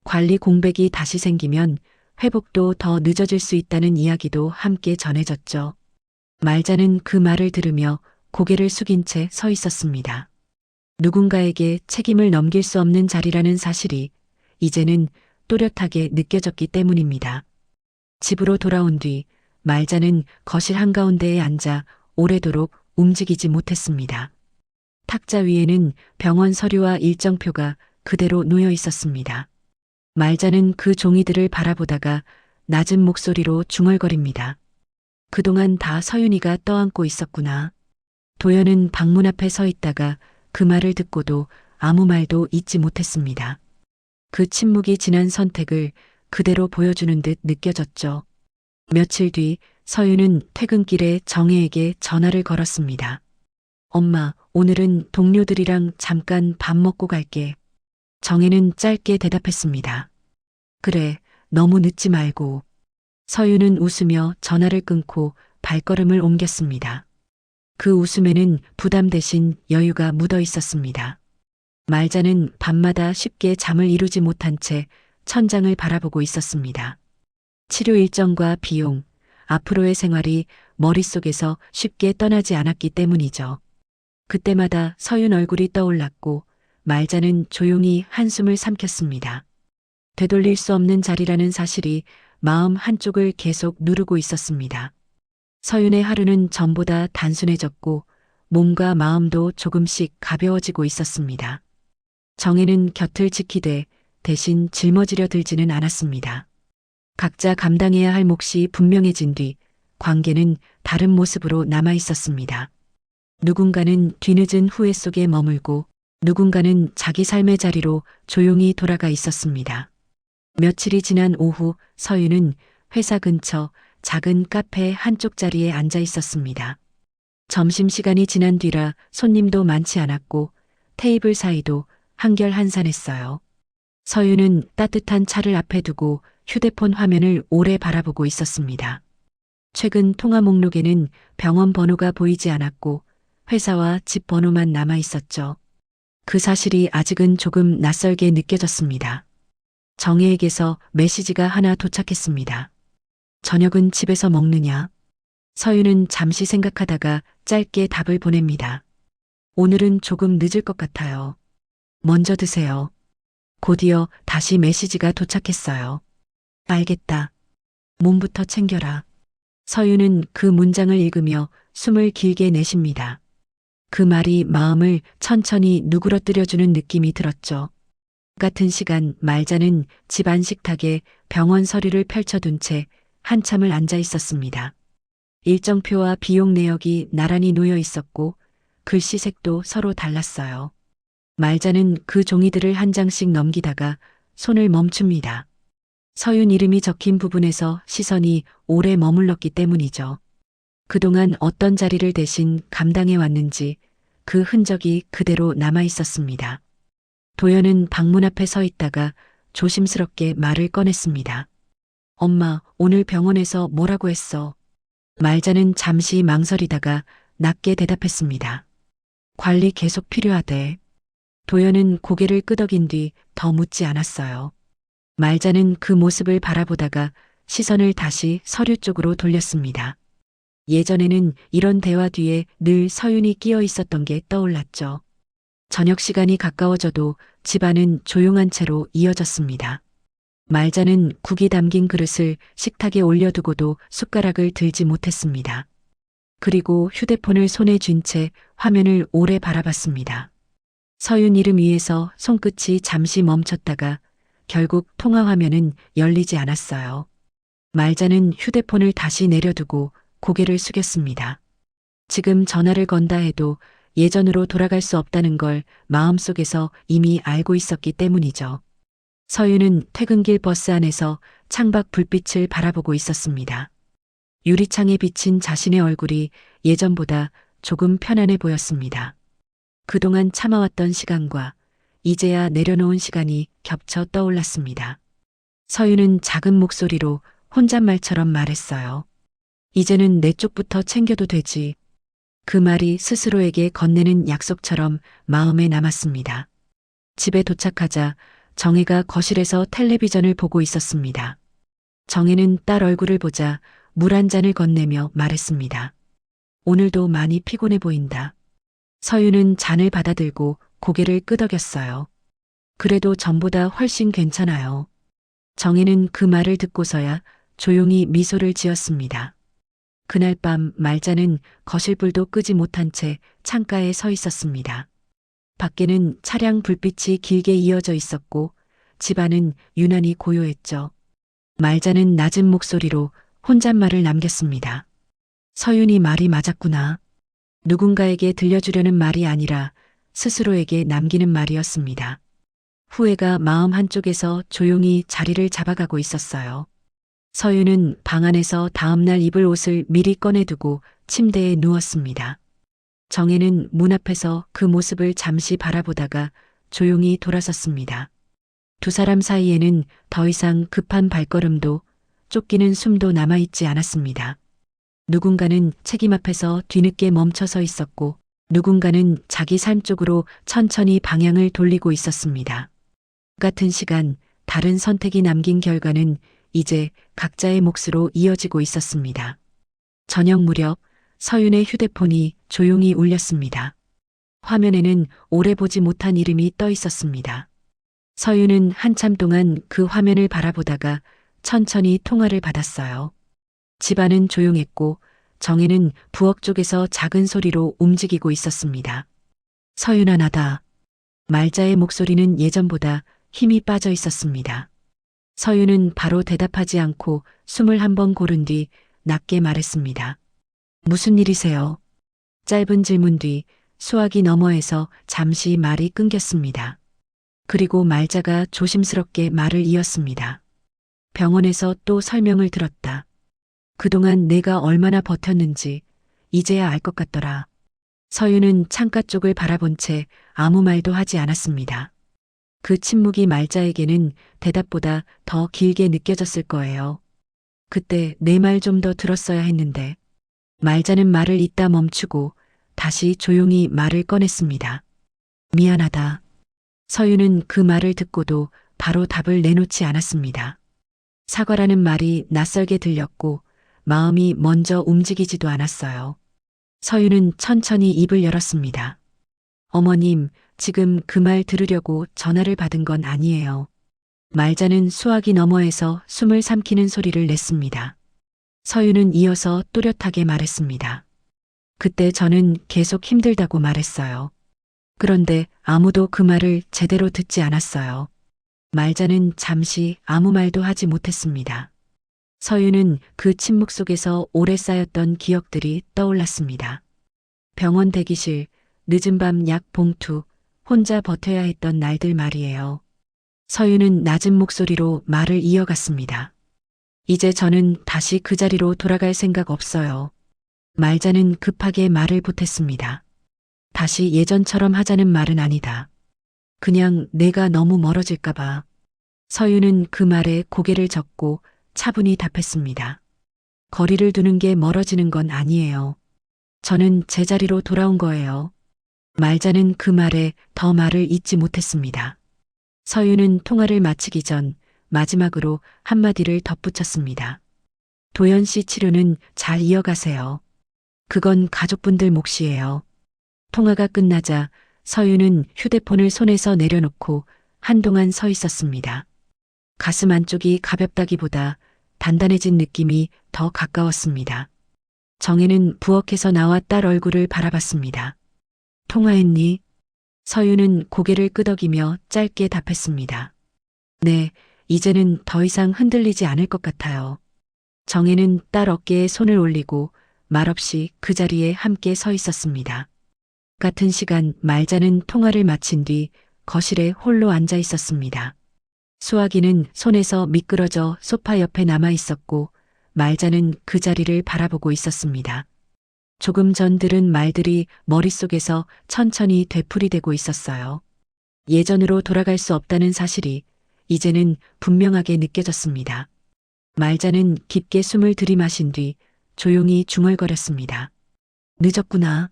관리 공백이 다시 생기면 회복도 더 늦어질 수 있다는 이야기도 함께 전해졌죠. 말자는 그 말을 들으며 고개를 숙인 채 서 있었습니다. 누군가에게 책임을 넘길 수 없는 자리라는 사실이 이제는 또렷하게 느껴졌기 때문입니다. 집으로 돌아온 뒤 말자는 거실 한가운데에 앉아 오래도록 움직이지 못했습니다. 탁자 위에는 병원 서류와 일정표가 그대로 놓여 있었습니다. 말자는 그 종이들을 바라보다가 낮은 목소리로 중얼거립니다. 그동안 다 서윤이가 떠안고 있었구나. 도연은 방문 앞에 서 있다가 그 말을 듣고도 아무 말도 잇지 못했습니다. 그 침묵이 지난 선택을 그대로 보여주는 듯 느껴졌죠. 며칠 뒤 서윤은 퇴근길에 정혜에게 전화를 걸었습니다. 엄마, 오늘은 동료들이랑 잠깐 밥 먹고 갈게. 정혜는 짧게 대답했습니다. 그래, 너무 늦지 말고. 서윤은 웃으며 전화를 끊고 발걸음을 옮겼습니다. 그 웃음에는 부담 대신 여유가 묻어 있었습니다. 말자는 밤마다 쉽게 잠을 이루지 못한 채 천장을 바라보고 있었습니다. 치료 일정과 비용, 앞으로의 생활이 머릿속에서 쉽게 떠나지 않았기 때문이죠. 그때마다 서윤 얼굴이 떠올랐고 말자는 조용히 한숨을 삼켰습니다. 되돌릴 수 없는 자리라는 사실이 마음 한쪽을 계속 누르고 있었습니다. 서윤의 하루는 전보다 단순해졌고 몸과 마음도 조금씩 가벼워지고 있었습니다. 정혜는 곁을 지키되 대신 짊어지려 들지는 않았습니다. 각자 감당해야 할 몫이 분명해진 뒤 관계는 다른 모습으로 남아 있었습니다. 누군가는 뒤늦은 후회 속에 머물고 누군가는 자기 삶의 자리로 조용히 돌아가 있었습니다. 며칠이 지난 오후 서윤은 회사 근처 작은 카페 한쪽 자리에 앉아 있었습니다. 점심시간이 지난 뒤라 손님도 많지 않았고 테이블 사이도 한결한산했어요. 서윤은 따뜻한 차를 앞에 두고 휴대폰 화면을 오래 바라보고 있었습니다. 최근 통화 목록에는 병원 번호가 보이지 않았고 회사와 집 번호만 남아 있었죠. 그 사실이 아직은 조금 낯설게 느껴졌습니다. 정혜에게서 메시지가 하나 도착했습니다. 저녁은 집에서 먹느냐? 서윤은 잠시 생각하다가 짧게 답을 보냅니다. 오늘은 조금 늦을 것 같아요. 먼저 드세요. 곧이어 다시 메시지가 도착했어요. 알겠다. 몸부터 챙겨라. 서윤은 그 문장을 읽으며 숨을 길게 내쉽니다. 그 말이 마음을 천천히 누그러뜨려주는 느낌이 들었죠. 같은 시간 말자는 집안 식탁에 병원 서류를 펼쳐둔 채 한참을 앉아 있었습니다. 일정표와 비용 내역이 나란히 놓여 있었고 글씨색도 서로 달랐어요. 말자는 그 종이들을 한 장씩 넘기다가 손을 멈춥니다. 서윤 이름이 적힌 부분에서 시선이 오래 머물렀기 때문이죠. 그동안 어떤 자리를 대신 감당해 왔는지 그 흔적이 그대로 남아 있었습니다. 도연은 방문 앞에 서 있다가 조심스럽게 말을 꺼냈습니다. 엄마, 오늘 병원에서 뭐라고 했어? 말자는 잠시 망설이다가 낮게 대답했습니다. 관리 계속 필요하대. 도연은 고개를 끄덕인 뒤 더 묻지 않았어요. 말자는 그 모습을 바라보다가 시선을 다시 서류 쪽으로 돌렸습니다. 예전에는 이런 대화 뒤에 늘 서윤이 끼어 있었던 게 떠올랐죠. 저녁 시간이 가까워져도 집안은 조용한 채로 이어졌습니다. 말자는 국이 담긴 그릇을 식탁에 올려두고도 숟가락을 들지 못했습니다. 그리고 휴대폰을 손에 쥔 채 화면을 오래 바라봤습니다. 서윤 이름 위에서 손끝이 잠시 멈췄다가 결국 통화 화면은 열리지 않았어요. 말자는 휴대폰을 다시 내려두고 고개를 숙였습니다. 지금 전화를 건다 해도 예전으로 돌아갈 수 없다는 걸 마음속에서 이미 알고 있었기 때문이죠. 서윤은 퇴근길 버스 안에서 창밖 불빛을 바라보고 있었습니다. 유리창에 비친 자신의 얼굴이 예전보다 조금 편안해 보였습니다. 그동안 참아왔던 시간과 이제야 내려놓은 시간이 겹쳐 떠올랐습니다. 서윤은 작은 목소리로 혼잣말처럼 말했어요. 이제는 내 쪽부터 챙겨도 되지. 그 말이 스스로에게 건네는 약속처럼 마음에 남았습니다. 집에 도착하자 정혜가 거실에서 텔레비전을 보고 있었습니다. 정혜는 딸 얼굴을 보자 물 한 잔을 건네며 말했습니다. 오늘도 많이 피곤해 보인다. 서윤은 잔을 받아들고 고개를 끄덕였어요. 그래도 전보다 훨씬 괜찮아요. 정혜는 그 말을 듣고서야 조용히 미소를 지었습니다. 그날 밤 말자는 거실불도 끄지 못한 채 창가에 서 있었습니다. 밖에는 차량 불빛이 길게 이어져 있었고 집안은 유난히 고요했죠. 말자는 낮은 목소리로 혼잣말을 남겼습니다. 서윤이 말이 맞았구나. 누군가에게 들려주려는 말이 아니라 스스로에게 남기는 말이었습니다. 후회가 마음 한쪽에서 조용히 자리를 잡아가고 있었어요. 서윤은 방 안에서 다음날 입을 옷을 미리 꺼내두고 침대에 누웠습니다. 정혜는 문 앞에서 그 모습을 잠시 바라보다가 조용히 돌아섰습니다. 두 사람 사이에는 더 이상 급한 발걸음도 쫓기는 숨도 남아있지 않았습니다. 누군가는 책임 앞에서 뒤늦게 멈춰서 있었고 누군가는 자기 삶 쪽으로 천천히 방향을 돌리고 있었습니다. 같은 시간 다른 선택이 남긴 결과는 이제 각자의 몫으로 이어지고 있었습니다. 저녁 무렵 서윤의 휴대폰이 조용히 울렸습니다. 화면에는 오래 보지 못한 이름이 떠 있었습니다. 서윤은 한참 동안 그 화면을 바라보다가 천천히 통화를 받았어요. 집안은 조용했고 정혜는 부엌 쪽에서 작은 소리로 움직이고 있었습니다. 서윤아 나다. 말자의 목소리는 예전보다 힘이 빠져 있었습니다. 서윤은 바로 대답하지 않고 숨을 한 번 고른 뒤 낮게 말했습니다. 무슨 일이세요? 짧은 질문 뒤 수화기 너머에서 잠시 말이 끊겼습니다. 그리고 말자가 조심스럽게 말을 이었습니다. 병원에서 또 설명을 들었다. 그동안 내가 얼마나 버텼는지 이제야 알 것 같더라. 서윤은 창가 쪽을 바라본 채 아무 말도 하지 않았습니다. 그 침묵이 말자에게는 대답보다 더 길게 느껴졌을 거예요. 그때 내 말 좀 더 들었어야 했는데. 말자는 말을 잇다 멈추고 다시 조용히 말을 꺼냈습니다. 미안하다. 서윤은 그 말을 듣고도 바로 답을 내놓지 않았습니다. 사과라는 말이 낯설게 들렸고 마음이 먼저 움직이지도 않았어요. 서윤은 천천히 입을 열었습니다. 어머님, 지금 그 말 들으려고 전화를 받은 건 아니에요. 말자는 수화기 너머에서 숨을 삼키는 소리를 냈습니다. 서윤은 이어서 또렷하게 말했습니다. 그때 저는 계속 힘들다고 말했어요. 그런데 아무도 그 말을 제대로 듣지 않았어요. 말자는 잠시 아무 말도 하지 못했습니다. 서윤은 그 침묵 속에서 오래 쌓였던 기억들이 떠올랐습니다. 병원 대기실, 늦은 밤 약 봉투, 혼자 버텨야 했던 날들 말이에요. 서윤은 낮은 목소리로 말을 이어갔습니다. 이제 저는 다시 그 자리로 돌아갈 생각 없어요. 말자는 급하게 말을 보탰습니다. 다시 예전처럼 하자는 말은 아니다. 그냥 내가 너무 멀어질까봐. 서윤은 그 말에 고개를 젓고 차분히 답했습니다. 거리를 두는 게 멀어지는 건 아니에요. 저는 제자리로 돌아온 거예요. 말자는 그 말에 더 말을 잇지 못했습니다. 서윤은 통화를 마치기 전 마지막으로 한마디를 덧붙였습니다. 도연 씨 치료는 잘 이어가세요. 그건 가족분들 몫이에요. 통화가 끝나자 서윤은 휴대폰을 손에서 내려놓고 한동안 서 있었습니다. 가슴 안쪽이 가볍다기보다 단단해진 느낌이 더 가까웠습니다. 정혜는 부엌에서 나와 딸 얼굴을 바라봤습니다. 통화했니? 서윤은 고개를 끄덕이며 짧게 답했습니다. 네, 이제는 더 이상 흔들리지 않을 것 같아요. 정혜는 딸 어깨에 손을 올리고 말없이 그 자리에 함께 서 있었습니다. 같은 시간 말자는 통화를 마친 뒤 거실에 홀로 앉아 있었습니다. 수화기는 손에서 미끄러져 소파 옆에 남아 있었고 말자는 그 자리를 바라보고 있었습니다. 조금 전 들은 말들이 머릿속에서 천천히 되풀이되고 있었어요. 예전으로 돌아갈 수 없다는 사실이 이제는 분명하게 느껴졌습니다. 말자는 깊게 숨을 들이마신 뒤 조용히 중얼거렸습니다. 늦었구나.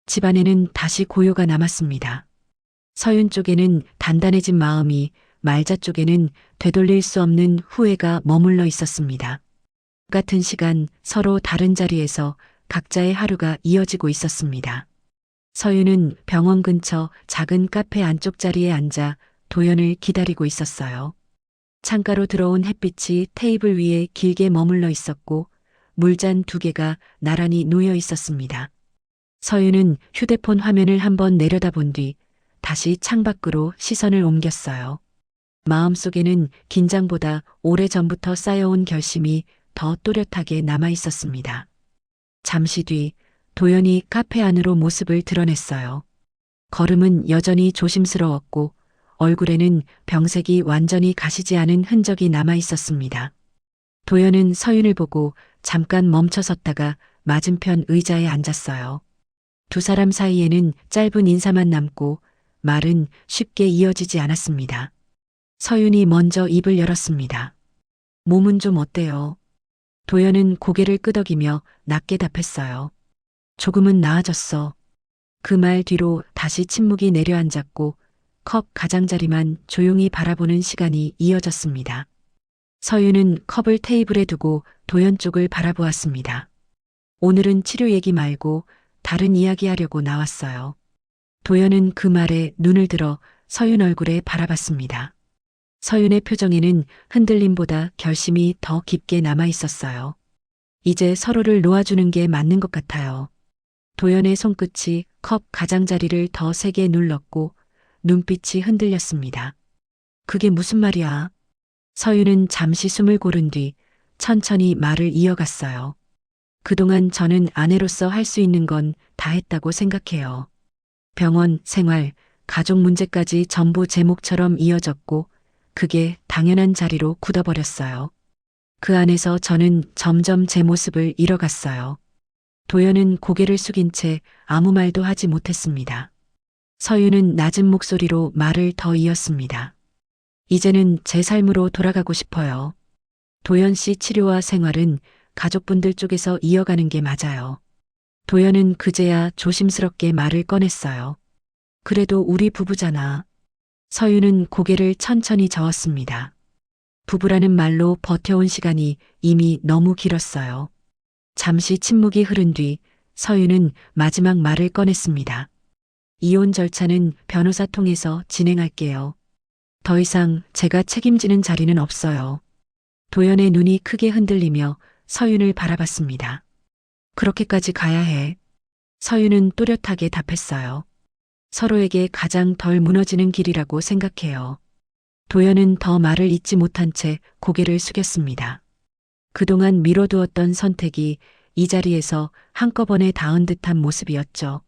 집안에는 다시 고요가 남았습니다. 서윤 쪽에는 단단해진 마음이, 말자 쪽에는 되돌릴 수 없는 후회가 머물러 있었습니다. 같은 시간 서로 다른 자리에서 각자의 하루가 이어지고 있었습니다. 서윤은 병원 근처 작은 카페 안쪽 자리에 앉아 도연을 기다리고 있었어요. 창가로 들어온 햇빛이 테이블 위에 길게 머물러 있었고 물잔 2개가 나란히 놓여 있었습니다. 서윤은 휴대폰 화면을 한번 내려다본 뒤 다시 창밖으로 시선을 옮겼어요. 마음속에는 긴장보다 오래전부터 쌓여온 결심이 더 또렷하게 남아 있었습니다. 잠시 뒤 도연이 카페 안으로 모습을 드러냈어요. 걸음은 여전히 조심스러웠고 얼굴에는 병색이 완전히 가시지 않은 흔적이 남아 있었습니다. 도연은 서윤을 보고 잠깐 멈춰섰다가 맞은편 의자에 앉았어요. 두 사람 사이에는 짧은 인사만 남고 말은 쉽게 이어지지 않았습니다. 서윤이 먼저 입을 열었습니다. 몸은 좀 어때요? 도연은 고개를 끄덕이며 낮게 답했어요. 조금은 나아졌어. 그 말 뒤로 다시 침묵이 내려앉았고 컵 가장자리만 조용히 바라보는 시간이 이어졌습니다. 서윤은 컵을 테이블에 두고 도연 쪽을 바라보았습니다. 오늘은 치료 얘기 말고 다른 이야기 하려고 나왔어요. 도연은 그 말에 눈을 들어 서윤 얼굴에 바라봤습니다. 서윤의 표정에는 흔들림보다 결심이 더 깊게 남아 있었어요. 이제 서로를 놓아주는 게 맞는 것 같아요. 도연의 손끝이 컵 가장자리를 더 세게 눌렀고 눈빛이 흔들렸습니다. 그게 무슨 말이야? 서윤은 잠시 숨을 고른 뒤 천천히 말을 이어갔어요. 그동안 저는 아내로서 할 수 있는 건 다 했다고 생각해요. 병원, 생활, 가족 문제까지 전부 제 몫처럼 이어졌고 그게 당연한 자리로 굳어버렸어요. 그 안에서 저는 점점 제 모습을 잃어갔어요. 도연은 고개를 숙인 채 아무 말도 하지 못했습니다. 서윤은 낮은 목소리로 말을 더 이었습니다. 이제는 제 삶으로 돌아가고 싶어요. 도연 씨 치료와 생활은 가족분들 쪽에서 이어가는 게 맞아요. 도연은 그제야 조심스럽게 말을 꺼냈어요. 그래도 우리 부부잖아. 서윤은 고개를 천천히 저었습니다. 부부라는 말로 버텨온 시간이 이미 너무 길었어요. 잠시 침묵이 흐른 뒤 서윤은 마지막 말을 꺼냈습니다. 이혼 절차는 변호사 통해서 진행할게요. 더 이상 제가 책임지는 자리는 없어요. 도연의 눈이 크게 흔들리며 서윤을 바라봤습니다. 그렇게까지 가야 해. 서윤은 또렷하게 답했어요. 서로에게 가장 덜 무너지는 길이라고 생각해요. 도연은 더 말을 잇지 못한 채 고개를 숙였습니다. 그동안 미뤄두었던 선택이 이 자리에서 한꺼번에 닿은 듯한 모습이었죠.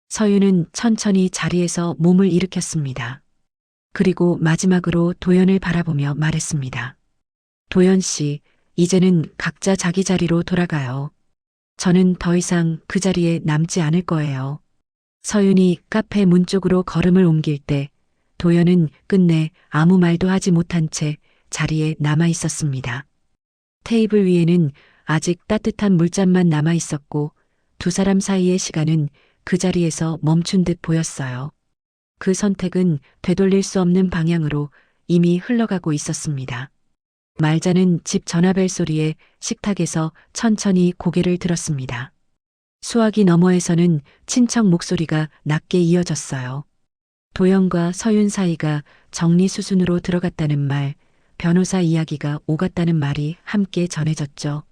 서윤은 천천히 자리에서 몸을 일으켰습니다. 그리고 마지막으로 도연을 바라보며 말했습니다. 도연 씨, 이제는 각자 자기 자리로 돌아가요. 저는 더 이상 그 자리에 남지 않을 거예요. 서윤이 카페 문 쪽으로 걸음을 옮길 때 도연은 끝내 아무 말도 하지 못한 채 자리에 남아 있었습니다. 테이블 위에는 아직 따뜻한 물잔만 남아 있었고 두 사람 사이의 시간은 그 자리에서 멈춘 듯 보였어요. 그 선택은 되돌릴 수 없는 방향으로 이미 흘러가고 있었습니다. 말자는 집 전화벨 소리에 식탁에서 천천히 고개를 들었습니다. 수화기 너머에서는 친척 목소리가 낮게 이어졌어요. 도연과 서윤 사이가 정리수순으로 들어갔다는 말, 변호사 이야기가 오갔다는 말이 함께 전해졌죠.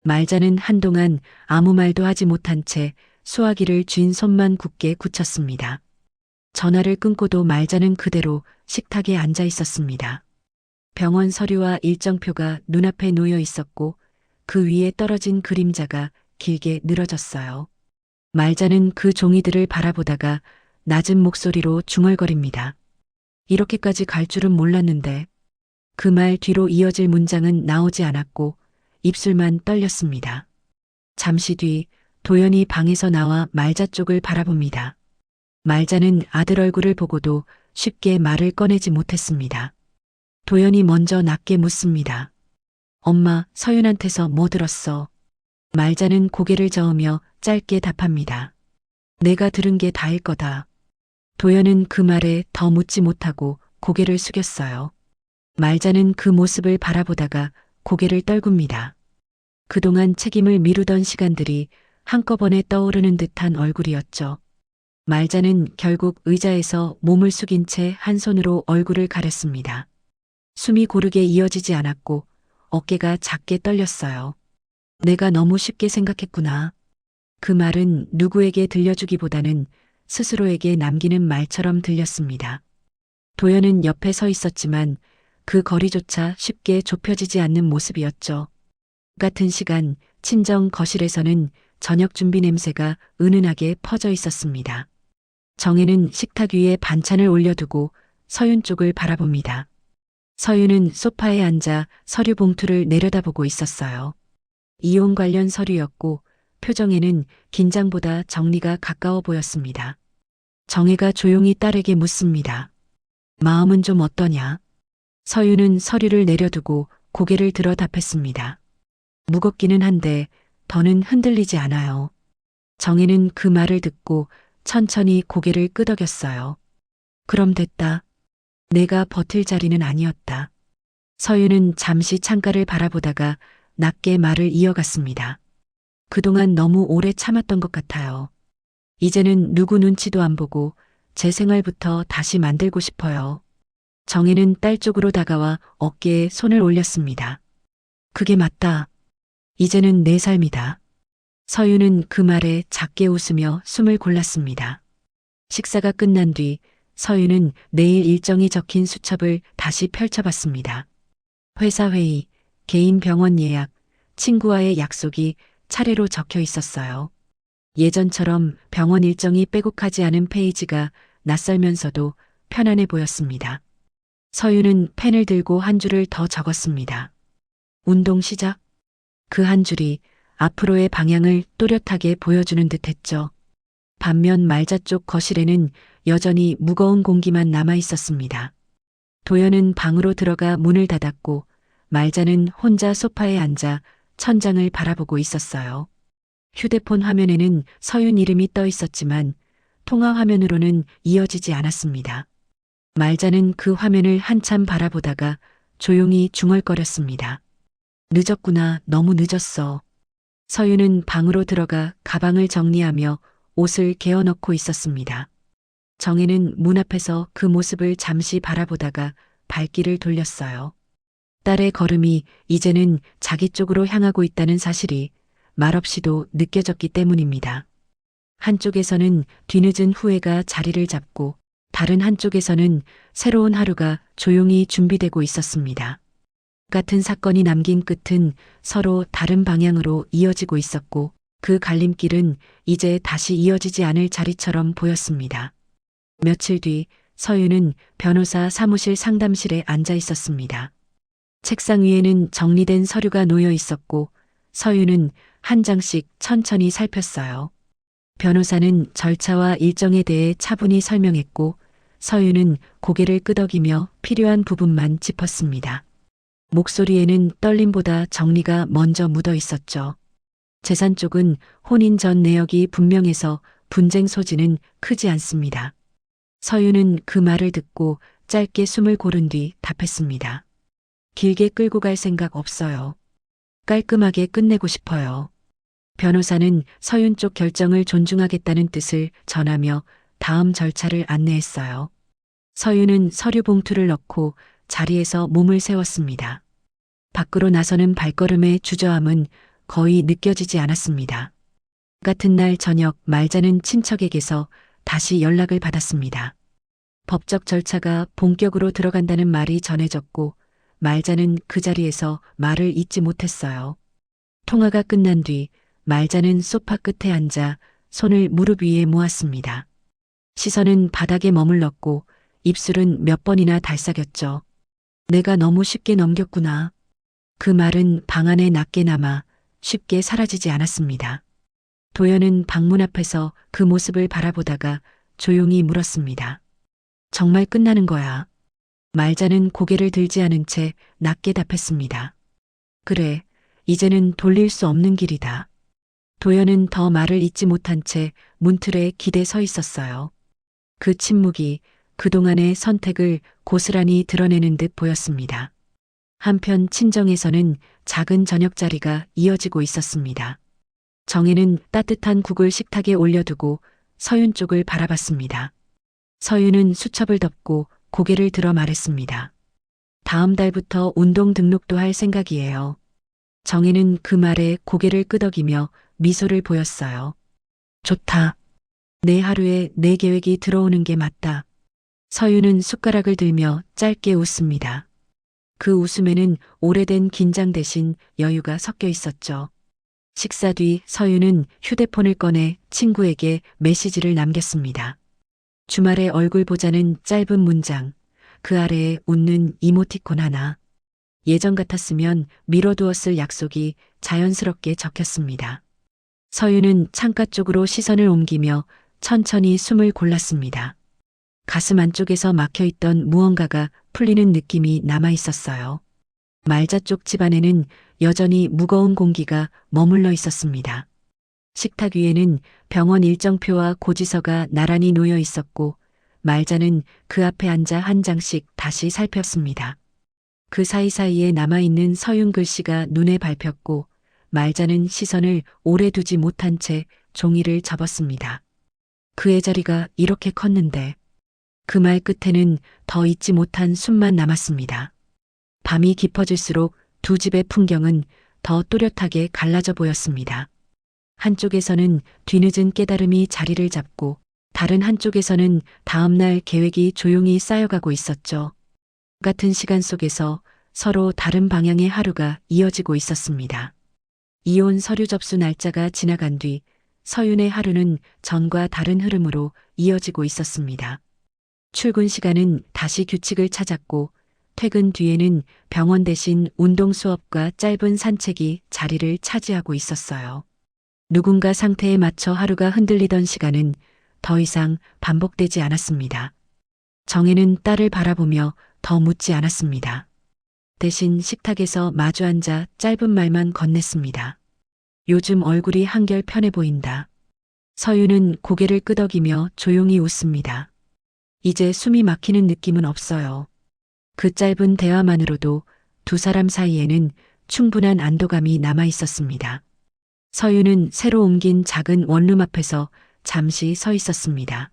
말자는 한동안 아무 말도 하지 못한 채 수화기를 쥔 손만 굳게 굳혔습니다. 전화를 끊고도 말자는 그대로 식탁에 앉아 있었습니다. 병원 서류와 일정표가 눈앞에 놓여 있었고 그 위에 떨어진 그림자가 길게 늘어졌어요. 말자는 그 종이들을 바라보다가 낮은 목소리로 중얼거립니다. 이렇게까지 갈 줄은 몰랐는데. 그 말 뒤로 이어질 문장은 나오지 않았고 입술만 떨렸습니다. 잠시 뒤 도연이 방에서 나와 말자 쪽을 바라봅니다. 말자는 아들 얼굴을 보고도 쉽게 말을 꺼내지 못했습니다. 도연이 먼저 낮게 묻습니다. 엄마, 서윤한테서 뭐 들었어? 말자는 고개를 저으며 짧게 답합니다. 내가 들은 게 다일 거다. 도연은 그 말에 더 묻지 못하고 고개를 숙였어요. 말자는 그 모습을 바라보다가 고개를 떨굽니다. 그동안 책임을 미루던 시간들이 한꺼번에 떠오르는 듯한 얼굴이었죠. 말자는 결국 의자에서 몸을 숙인 채 한 손으로 얼굴을 가렸습니다. 숨이 고르게 이어지지 않았고 어깨가 작게 떨렸어요. 내가 너무 쉽게 생각했구나. 그 말은 누구에게 들려주기보다는 스스로에게 남기는 말처럼 들렸습니다. 도연은 옆에 서 있었지만 그 거리조차 쉽게 좁혀지지 않는 모습이었죠. 같은 시간 친정 거실에서는 저녁 준비 냄새가 은은하게 퍼져 있었습니다. 정혜는 식탁 위에 반찬을 올려두고 서윤 쪽을 바라봅니다. 서윤은 소파에 앉아 서류 봉투를 내려다보고 있었어요. 이혼 관련 서류였고 표정에는 긴장보다 정리가 가까워 보였습니다. 정혜가 조용히 딸에게 묻습니다. 마음은 좀 어떠냐? 서윤은 서류를 내려두고 고개를 들어 답했습니다. 무겁기는 한데 더는 흔들리지 않아요. 정혜는 그 말을 듣고 천천히 고개를 끄덕였어요. 그럼 됐다. 내가 버틸 자리는 아니었다. 서윤은 잠시 창가를 바라보다가 낮게 말을 이어갔습니다. 그동안 너무 오래 참았던 것 같아요. 이제는 누구 눈치도 안 보고 제 생활부터 다시 만들고 싶어요. 정혜는 딸 쪽으로 다가와 어깨에 손을 올렸습니다. 그게 맞다. 이제는 내 삶이다. 서윤은 그 말에 작게 웃으며 숨을 골랐습니다. 식사가 끝난 뒤 서윤은 내일 일정이 적힌 수첩을 다시 펼쳐봤습니다. 회사 회의, 개인 병원 예약, 친구와의 약속이 차례로 적혀 있었어요. 예전처럼 병원 일정이 빼곡하지 않은 페이지가 낯설면서도 편안해 보였습니다. 서윤은 펜을 들고 한 줄을 더 적었습니다. 운동 시작. 그 한 줄이 앞으로의 방향을 또렷하게 보여주는 듯 했죠. 반면 말자 쪽 거실에는 여전히 무거운 공기만 남아 있었습니다. 도연은 방으로 들어가 문을 닫았고 말자는 혼자 소파에 앉아 천장을 바라보고 있었어요. 휴대폰 화면에는 서윤 이름이 떠 있었지만 통화 화면으로는 이어지지 않았습니다. 말자는 그 화면을 한참 바라보다가 조용히 중얼거렸습니다. 늦었구나, 너무 늦었어. 서윤은 방으로 들어가 가방을 정리하며 옷을 개어 넣고 있었습니다. 정혜는 문 앞에서 그 모습을 잠시 바라보다가 발길을 돌렸어요. 딸의 걸음이 이제는 자기 쪽으로 향하고 있다는 사실이 말없이도 느껴졌기 때문입니다. 한쪽에서는 뒤늦은 후회가 자리를 잡고 다른 한쪽에서는 새로운 하루가 조용히 준비되고 있었습니다. 같은 사건이 남긴 끝은 서로 다른 방향으로 이어지고 있었고 그 갈림길은 이제 다시 이어지지 않을 자리처럼 보였습니다. 며칠 뒤 서윤은 변호사 사무실 상담실에 앉아 있었습니다. 책상 위에는 정리된 서류가 놓여 있었고 서윤은 한 장씩 천천히 살폈어요. 변호사는 절차와 일정에 대해 차분히 설명했고 서윤은 고개를 끄덕이며 필요한 부분만 짚었습니다. 목소리에는 떨림보다 정리가 먼저 묻어 있었죠. 재산 쪽은 혼인 전 내역이 분명해서 분쟁 소지는 크지 않습니다. 서윤은 그 말을 듣고 짧게 숨을 고른 뒤 답했습니다. 길게 끌고 갈 생각 없어요. 깔끔하게 끝내고 싶어요. 변호사는 서윤 쪽 결정을 존중하겠다는 뜻을 전하며 다음 절차를 안내했어요. 서윤은 서류 봉투를 넣고 자리에서 몸을 세웠습니다. 밖으로 나서는 발걸음의 주저함은 거의 느껴지지 않았습니다. 같은 날 저녁 말자는 친척에게서 다시 연락을 받았습니다. 법적 절차가 본격으로 들어간다는 말이 전해졌고 말자는 그 자리에서 말을 잇지 못했어요. 통화가 끝난 뒤 말자는 소파 끝에 앉아 손을 무릎 위에 모았습니다. 시선은 바닥에 머물렀고 입술은 몇 번이나 달싹였죠. 내가 너무 쉽게 넘겼구나. 그 말은 방 안에 낮게 남아 쉽게 사라지지 않았습니다. 도연은 방문 앞에서 그 모습을 바라보다가 조용히 물었습니다. 정말 끝나는 거야. 말자는 고개를 들지 않은 채 낮게 답했습니다. 그래, 이제는 돌릴 수 없는 길이다. 도연은 더 말을 잇지 못한 채 문틀에 기대 서 있었어요. 그 침묵이 그동안의 선택을 고스란히 드러내는 듯 보였습니다. 한편 친정에서는 작은 저녁자리가 이어지고 있었습니다. 정혜는 따뜻한 국을 식탁에 올려두고 서윤 쪽을 바라봤습니다. 서윤은 수첩을 덮고 고개를 들어 말했습니다. 다음 달부터 운동 등록도 할 생각이에요. 정혜는 그 말에 고개를 끄덕이며 미소를 보였어요. 좋다. 내 하루에 내 계획이 들어오는 게 맞다. 서유는 숟가락을 들며 짧게 웃습니다. 그 웃음에는 오래된 긴장 대신 여유가 섞여 있었죠. 식사 뒤 서유는 휴대폰을 꺼내 친구에게 메시지를 남겼습니다. 주말에 얼굴 보자는 짧은 문장, 그 아래에 웃는 이모티콘 하나. 예전 같았으면 미뤄두었을 약속이 자연스럽게 적혔습니다. 서유는 창가 쪽으로 시선을 옮기며 천천히 숨을 골랐습니다. 가슴 안쪽에서 막혀있던 무언가가 풀리는 느낌이 남아 있었어요. 말자 쪽 집안에는 여전히 무거운 공기가 머물러 있었습니다. 식탁 위에는 병원 일정표와 고지서가 나란히 놓여 있었고 말자는 그 앞에 앉아 한 장씩 다시 살폈습니다. 그 사이사이에 남아있는 서윤 글씨가 눈에 밟혔고 말자는 시선을 오래 두지 못한 채 종이를 접었습니다. 그의 자리가 이렇게 컸는데 그 말 끝에는 더 잊지 못한 숨만 남았습니다. 밤이 깊어질수록 두 집의 풍경은 더 또렷하게 갈라져 보였습니다. 한쪽에서는 뒤늦은 깨달음이 자리를 잡고 다른 한쪽에서는 다음날 계획이 조용히 쌓여가고 있었죠. 같은 시간 속에서 서로 다른 방향의 하루가 이어지고 있었습니다. 이혼 서류 접수 날짜가 지나간 뒤 서윤의 하루는 전과 다른 흐름으로 이어지고 있었습니다. 출근 시간은 다시 규칙을 찾았고 퇴근 뒤에는 병원 대신 운동 수업과 짧은 산책이 자리를 차지하고 있었어요. 누군가 상태에 맞춰 하루가 흔들리던 시간은 더 이상 반복되지 않았습니다. 정혜는 딸을 바라보며 더 묻지 않았습니다. 대신 식탁에서 마주 앉아 짧은 말만 건넸습니다. 요즘 얼굴이 한결 편해 보인다. 서유는 고개를 끄덕이며 조용히 웃습니다. 이제 숨이 막히는 느낌은 없어요. 그 짧은 대화만으로도 두 사람 사이에는 충분한 안도감이 남아 있었습니다. 서유는 새로 옮긴 작은 원룸 앞에서 잠시 서 있었습니다.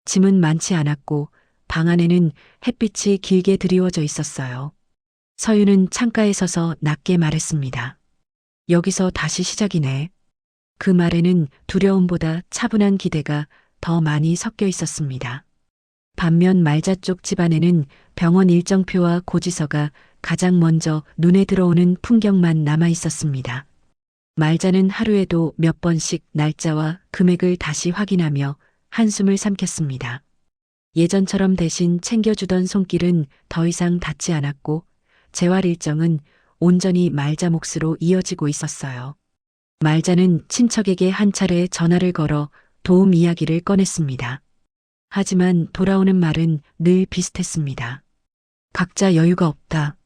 짐은 많지 않았고 방 안에는 햇빛이 길게 드리워져 있었어요. 서유는 창가에 서서 낮게 말했습니다. 여기서 다시 시작이네. 그 말에는 두려움보다 차분한 기대가 더 많이 섞여 있었습니다. 반면 말자 쪽 집안에는 병원 일정표와 고지서가 가장 먼저 눈에 들어오는 풍경만 남아 있었습니다. 말자는 하루에도 몇 번씩 날짜와 금액을 다시 확인하며 한숨을 삼켰습니다. 예전처럼 대신 챙겨주던 손길은 더 이상 닿지 않았고 재활 일정은 온전히 말자 몫으로 이어지고 있었어요. 말자는 친척에게 한 차례 전화를 걸어 도움 이야기를 꺼냈습니다. 하지만 돌아오는 말은 늘 비슷했습니다. 각자 여유가 없다.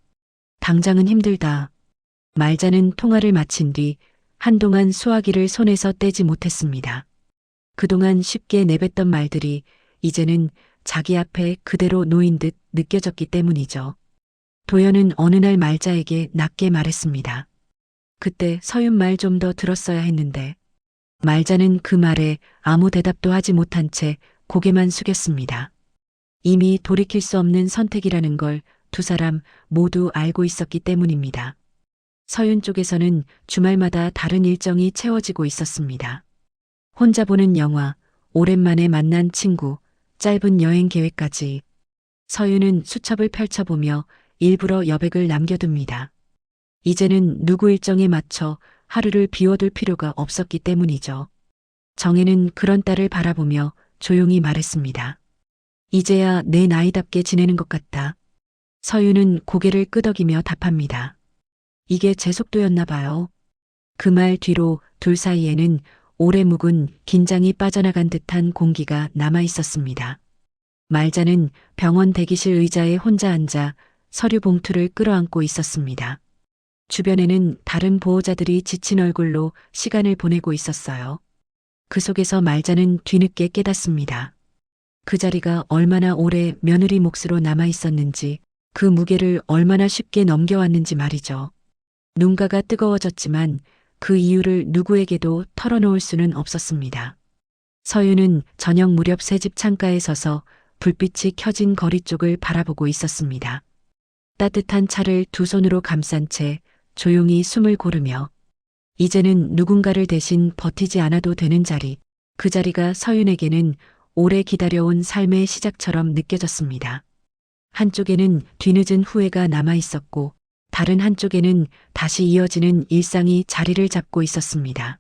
당장은 힘들다. 말자는 통화를 마친 뒤 한동안 수화기를 손에서 떼지 못했습니다. 그동안 쉽게 내뱉던 말들이 이제는 자기 앞에 그대로 놓인 듯 느껴졌기 때문이죠. 도연은 어느 날 말자에게 낮게 말했습니다. 그때 서윤 말 좀 더 들었어야 했는데. 말자는 그 말에 아무 대답도 하지 못한 채 고개만 숙였습니다. 이미 돌이킬 수 없는 선택이라는 걸 두 사람 모두 알고 있었기 때문입니다. 서윤 쪽에서는 주말마다 다른 일정이 채워지고 있었습니다. 혼자 보는 영화, 오랜만에 만난 친구, 짧은 여행 계획까지. 서윤은 수첩을 펼쳐보며 일부러 여백을 남겨둡니다. 이제는 누구 일정에 맞춰 하루를 비워둘 필요가 없었기 때문이죠. 정혜는 그런 딸을 바라보며 조용히 말했습니다. 이제야 내 나이답게 지내는 것 같다. 서유는 고개를 끄덕이며 답합니다. 이게 제 속도였나 봐요. 그 말 뒤로 둘 사이에는 오래 묵은 긴장이 빠져나간 듯한 공기가 남아 있었습니다. 말자는 병원 대기실 의자에 혼자 앉아 서류 봉투를 끌어안고 있었습니다. 주변에는 다른 보호자들이 지친 얼굴로 시간을 보내고 있었어요. 그 속에서 말자는 뒤늦게 깨닫습니다. 그 자리가 얼마나 오래 며느리 몫으로 남아 있었는지, 그 무게를 얼마나 쉽게 넘겨왔는지 말이죠. 눈가가 뜨거워졌지만 그 이유를 누구에게도 털어놓을 수는 없었습니다. 서유는 저녁 무렵 새집 창가에 서서 불빛이 켜진 거리 쪽을 바라보고 있었습니다. 따뜻한 차를 두 손으로 감싼 채 조용히 숨을 고르며 이제는 누군가를 대신 버티지 않아도 되는 자리, 그 자리가 서윤에게는 오래 기다려온 삶의 시작처럼 느껴졌습니다. 한쪽에는 뒤늦은 후회가 남아 있었고 다른 한쪽에는 다시 이어지는 일상이 자리를 잡고 있었습니다.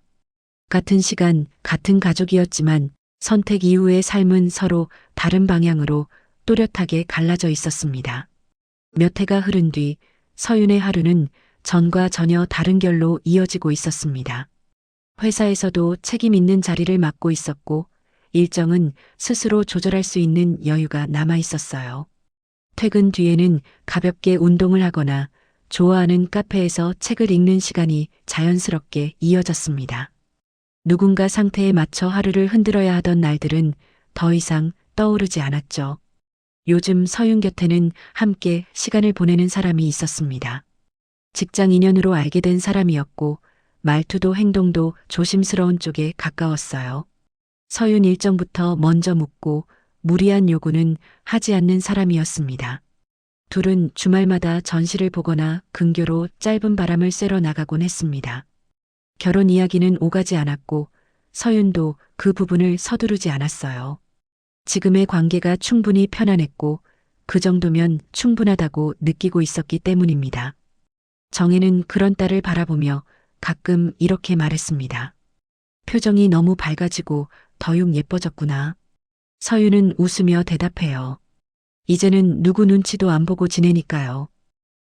같은 시간, 같은 가족이었지만 선택 이후의 삶은 서로 다른 방향으로 또렷하게 갈라져 있었습니다. 몇 해가 흐른 뒤 서윤의 하루는 전과 전혀 다른 결로 이어지고 있었습니다. 회사에서도 책임 있는 자리를 맡고 있었고 일정은 스스로 조절할 수 있는 여유가 남아 있었어요. 퇴근 뒤에는 가볍게 운동을 하거나 좋아하는 카페에서 책을 읽는 시간이 자연스럽게 이어졌습니다. 누군가 상태에 맞춰 하루를 흔들어야 하던 날들은 더 이상 떠오르지 않았죠. 요즘 서윤 곁에는 함께 시간을 보내는 사람이 있었습니다. 직장 인연으로 알게 된 사람이었고 말투도 행동도 조심스러운 쪽에 가까웠어요. 서윤 일정부터 먼저 묻고 무리한 요구는 하지 않는 사람이었습니다. 둘은 주말마다 전시를 보거나 근교로 짧은 바람을 쐬러 나가곤 했습니다. 결혼 이야기는 오가지 않았고 서윤도 그 부분을 서두르지 않았어요. 지금의 관계가 충분히 편안했고 그 정도면 충분하다고 느끼고 있었기 때문입니다. 정혜는 그런 딸을 바라보며 가끔 이렇게 말했습니다. 표정이 너무 밝아지고 더욱 예뻐졌구나. 서윤은 웃으며 대답해요. 이제는 누구 눈치도 안 보고 지내니까요.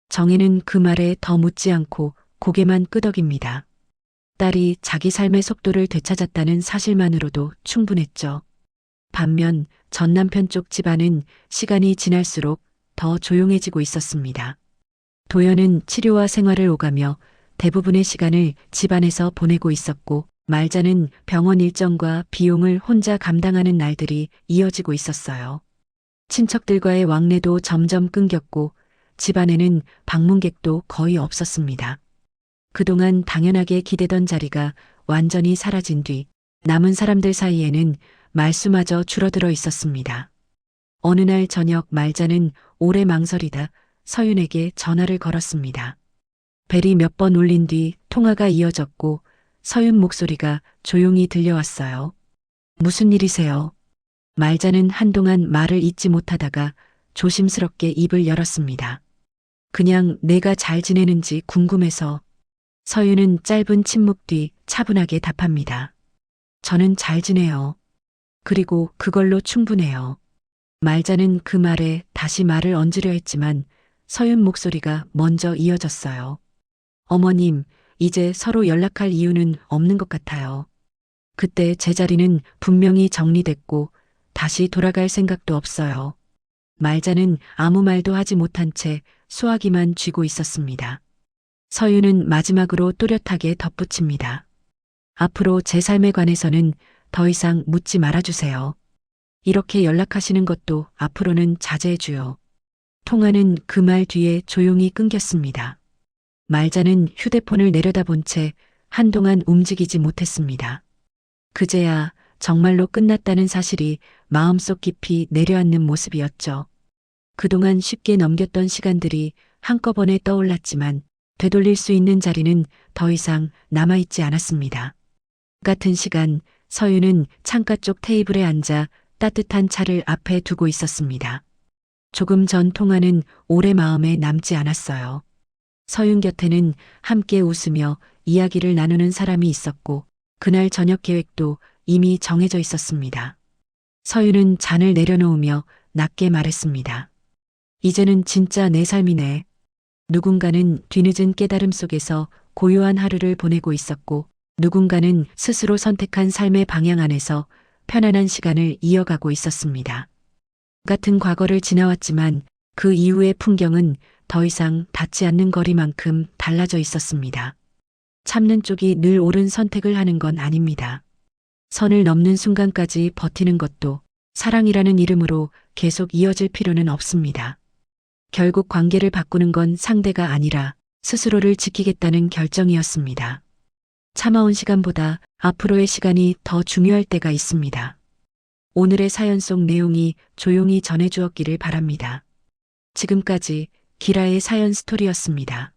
정혜는 그 말에 더 묻지 않고 고개만 끄덕입니다. 딸이 자기 삶의 속도를 되찾았다는 사실만으로도 충분했죠. 반면 전 남편 쪽 집안은 시간이 지날수록 더 조용해지고 있었습니다. 도연은 치료와 생활을 오가며 대부분의 시간을 집안에서 보내고 있었고 말자는 병원 일정과 비용을 혼자 감당하는 날들이 이어지고 있었어요. 친척들과의 왕래도 점점 끊겼고 집안에는 방문객도 거의 없었습니다. 그동안 당연하게 기대던 자리가 완전히 사라진 뒤 남은 사람들 사이에는 말수마저 줄어들어 있었습니다. 어느 날 저녁 말자는 오래 망설이다 서윤에게 전화를 걸었습니다. 벨이 몇 번 울린 뒤 통화가 이어졌고 서윤 목소리가 조용히 들려왔어요. 무슨 일이세요? 말자는 한동안 말을 잇지 못하다가 조심스럽게 입을 열었습니다. 그냥 내가 잘 지내는지 궁금해서. 서윤은 짧은 침묵 뒤 차분하게 답합니다. 저는 잘 지내요. 그리고 그걸로 충분해요. 말자는 그 말에 다시 말을 얹으려 했지만 서윤 목소리가 먼저 이어졌어요. 어머님, 이제 서로 연락할 이유는 없는 것 같아요. 그때 제 자리는 분명히 정리됐고 다시 돌아갈 생각도 없어요. 말자는 아무 말도 하지 못한 채 수화기만 쥐고 있었습니다. 서윤은 마지막으로 또렷하게 덧붙입니다. 앞으로 제 삶에 관해서는 더 이상 묻지 말아주세요. 이렇게 연락하시는 것도 앞으로는 자제해줘요. 통화는 그 말 뒤에 조용히 끊겼습니다. 말자는 휴대폰을 내려다본 채 한동안 움직이지 못했습니다. 그제야 정말로 끝났다는 사실이 마음속 깊이 내려앉는 모습이었죠. 그동안 쉽게 넘겼던 시간들이 한꺼번에 떠올랐지만 되돌릴 수 있는 자리는 더 이상 남아있지 않았습니다. 같은 시간 서윤은 창가 쪽 테이블에 앉아 따뜻한 차를 앞에 두고 있었습니다. 조금 전 통화는 오래 마음에 남지 않았어요. 서윤 곁에는 함께 웃으며 이야기를 나누는 사람이 있었고 그날 저녁 계획도 이미 정해져 있었습니다. 서윤은 잔을 내려놓으며 낮게 말했습니다. 이제는 진짜 내 삶이네. 누군가는 뒤늦은 깨달음 속에서 고요한 하루를 보내고 있었고 누군가는 스스로 선택한 삶의 방향 안에서 편안한 시간을 이어가고 있었습니다. 같은 과거를 지나왔지만 그 이후의 풍경은 더 이상 닿지 않는 거리만큼 달라져 있었습니다. 참는 쪽이 늘 옳은 선택을 하는 건 아닙니다. 선을 넘는 순간까지 버티는 것도 사랑이라는 이름으로 계속 이어질 필요는 없습니다. 결국 관계를 바꾸는 건 상대가 아니라 스스로를 지키겠다는 결정이었습니다. 참아온 시간보다 앞으로의 시간이 더 중요할 때가 있습니다. 오늘의 사연 속 내용이 조용히 전해주었기를 바랍니다. 지금까지 기라의 사연 스토리였습니다.